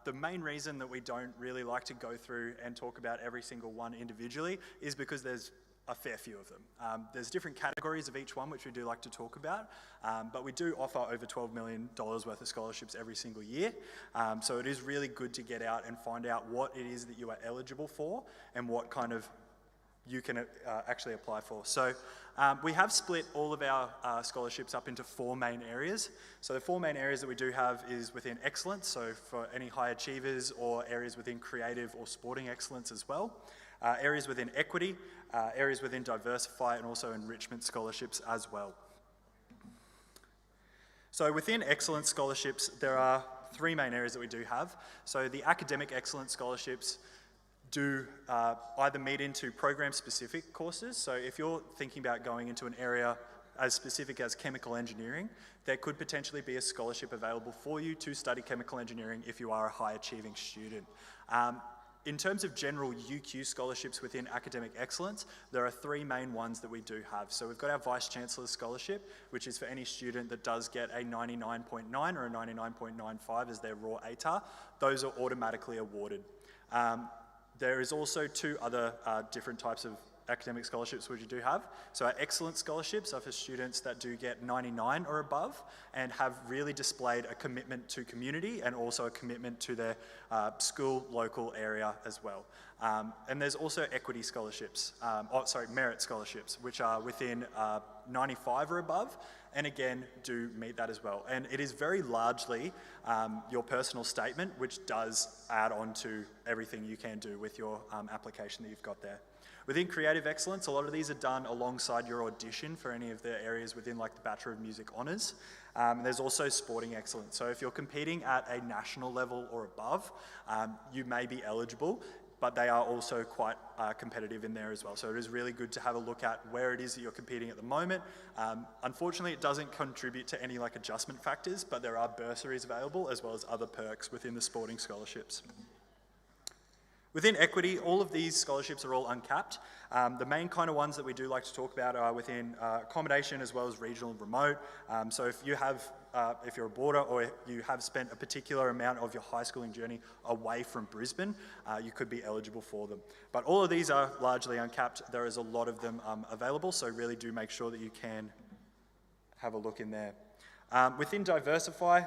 The main reason that we don't really like to go through and talk about every single one individually is because there's a fair few of them. There's different categories of each one which we do like to talk about, but we do offer over $12 million worth of scholarships every single year. So it is really good to get out and find out what it is that you are eligible for and what kind of you can actually apply for. So we have split all of our scholarships up into 4 main areas. So the 4 main areas that we do have is within excellence, so for any high achievers, or areas within creative or sporting excellence as well. Areas within equity, areas within diversify, and also enrichment scholarships as well. So within excellence scholarships, there are 3 main areas that we do have. So the academic excellence scholarships do either meet into program-specific courses. So if you're thinking about going into an area as specific as chemical engineering, there could potentially be a scholarship available for you to study chemical engineering if you are a high-achieving student. In terms of general UQ scholarships within academic excellence, there are 3 main ones that we do have. So we've got our Vice Chancellor's Scholarship, which is for any student that does get a 99.9 or a 99.95 as their raw ATAR. Those are automatically awarded. There is also 2 other different types of academic scholarships which you do have. So our excellence scholarships are for students that do get 99 or above and have really displayed a commitment to community and also a commitment to their school, local area as well. And there's also equity scholarships, merit scholarships, which are within 95 or above, and again, do meet that as well. And it is very largely your personal statement, which does add on to everything you can do with your application that you've got there. Within creative excellence, a lot of these are done alongside your audition for any of the areas within like the Bachelor of Music Honours. There's also sporting excellence. So if you're competing at a national level or above, you may be eligible, but they are also quite competitive in there as well. So it is really good to have a look at where it is that you're competing at the moment. Unfortunately, it doesn't contribute to any like adjustment factors, but there are bursaries available as well as other perks within the sporting scholarships. Within equity, all of these scholarships are all uncapped. The main kind of ones that we do like to talk about are within accommodation as well as regional and remote. So if you have, if you're a boarder or you have spent a particular amount of your high schooling journey away from Brisbane, you could be eligible for them. But all of these are largely uncapped. There is a lot of them available, so really do make sure that you can have a look in there. Within Diversify,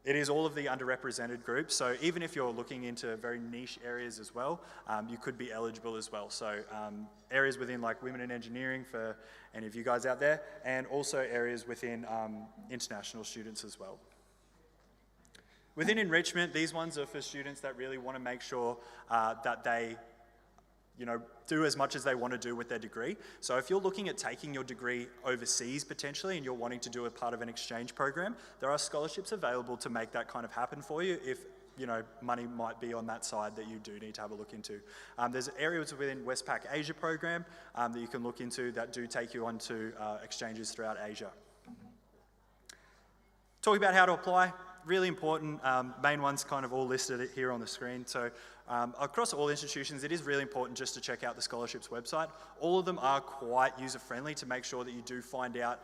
it is all of the underrepresented groups. So even if you're looking into very niche areas as well, you could be eligible as well. So areas within like women in engineering for any of you guys out there, and also areas within international students as well. Within enrichment, these ones are for students that really want to make sure that they do as much as they want to do with their degree. So if you're looking at taking your degree overseas potentially and you're wanting to do a part of an exchange program, there are scholarships available to make that kind of happen for you if money might be on that side that you do need to have a look into. There's areas within Westpac Asia program that you can look into that do take you onto exchanges throughout Asia. Talking about how to apply, really important. Main ones kind of all listed here on the screen. So across all institutions, it is really important just to check out the scholarships website. All of them are quite user-friendly to make sure that you do find out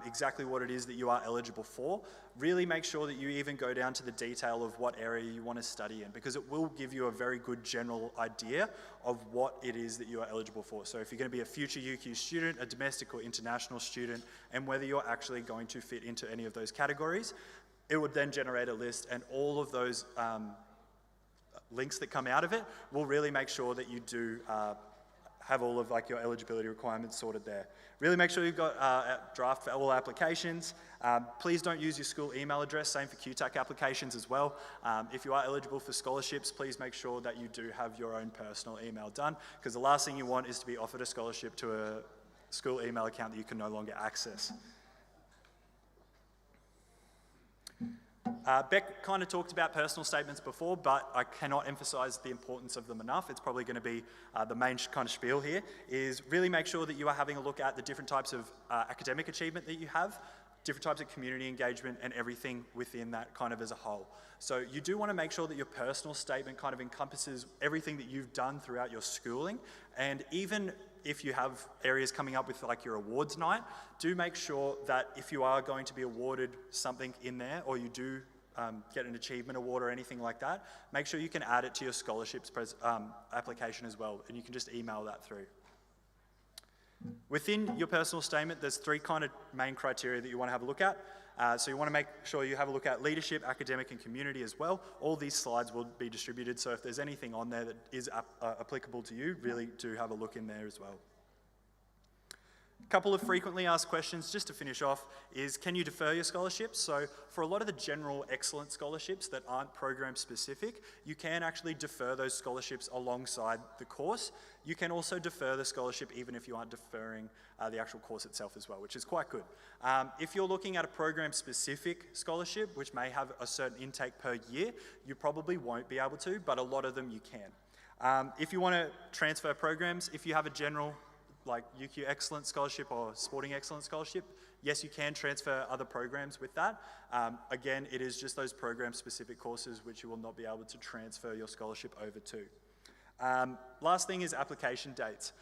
exactly what it is that you are eligible for. Really make sure that you even go down to the detail of what area you want to study in, because it will give you a very good general idea of what it is that you are eligible for. So if you're going to be a future UQ student, a domestic or international student, and whether you're actually going to fit into any of those categories, it would then generate a list, and all of those links that come out of it will really make sure that you do have all of like your eligibility requirements sorted there. Really make sure you've got a draft for all applications. Please don't use your school email address, same for QTAC applications as well. If you are eligible for scholarships, please make sure that you do have your own personal email done, because the last thing you want is to be offered a scholarship to a school email account that you can no longer access. Beck kind of talked about personal statements before, but I cannot emphasize the importance of them enough. It's probably going to be the main kind of spiel here, is really make sure that you are having a look at the different types of academic achievement that you have, different types of community engagement, and everything within that kind of as a whole. So you do want to make sure that your personal statement kind of encompasses everything that you've done throughout your schooling, and even if you have areas coming up with like your awards night, do make sure that if you are going to be awarded something in there, or you do get an achievement award or anything like that, make sure you can add it to your scholarships application as well, and you can just email that through. Within your personal statement, there's three kind of main criteria that you want to have a look at. So you want to make sure you have a look at leadership, academic, and community as well. All these slides will be distributed, so if there's anything on there that is applicable to you, really do have a look in there as well. A couple of frequently asked questions, just to finish off, is can you defer your scholarships? So for a lot of the general excellent scholarships that aren't program specific, you can actually defer those scholarships alongside the course. You can also defer the scholarship even if you aren't deferring the actual course itself as well, which is quite good. If you're looking at a program specific scholarship, which may have a certain intake per year, you probably won't be able to, but a lot of them you can. If you want to transfer programs, if you have a general like UQ Excellence Scholarship or Sporting Excellence Scholarship, yes, you can transfer other programs with that. Again, it is just those program-specific courses which you will not be able to transfer your scholarship over to. Last thing is application dates.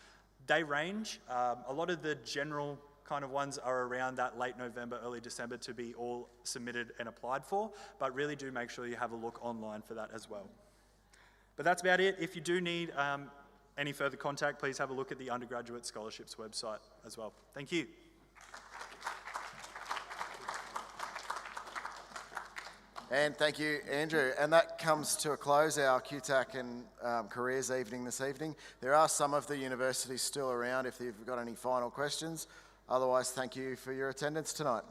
They range. A lot of the general kind of ones are around that late November, early December to be all submitted and applied for, but really do make sure you have a look online for that as well. But that's about it. If you do need any further contact, please have a look at the undergraduate scholarships website as well. Thank you. And thank you, Andrew. And that comes to a close, our QTAC and careers evening this evening. There are some of the universities still around if you've got any final questions. Otherwise, thank you for your attendance tonight.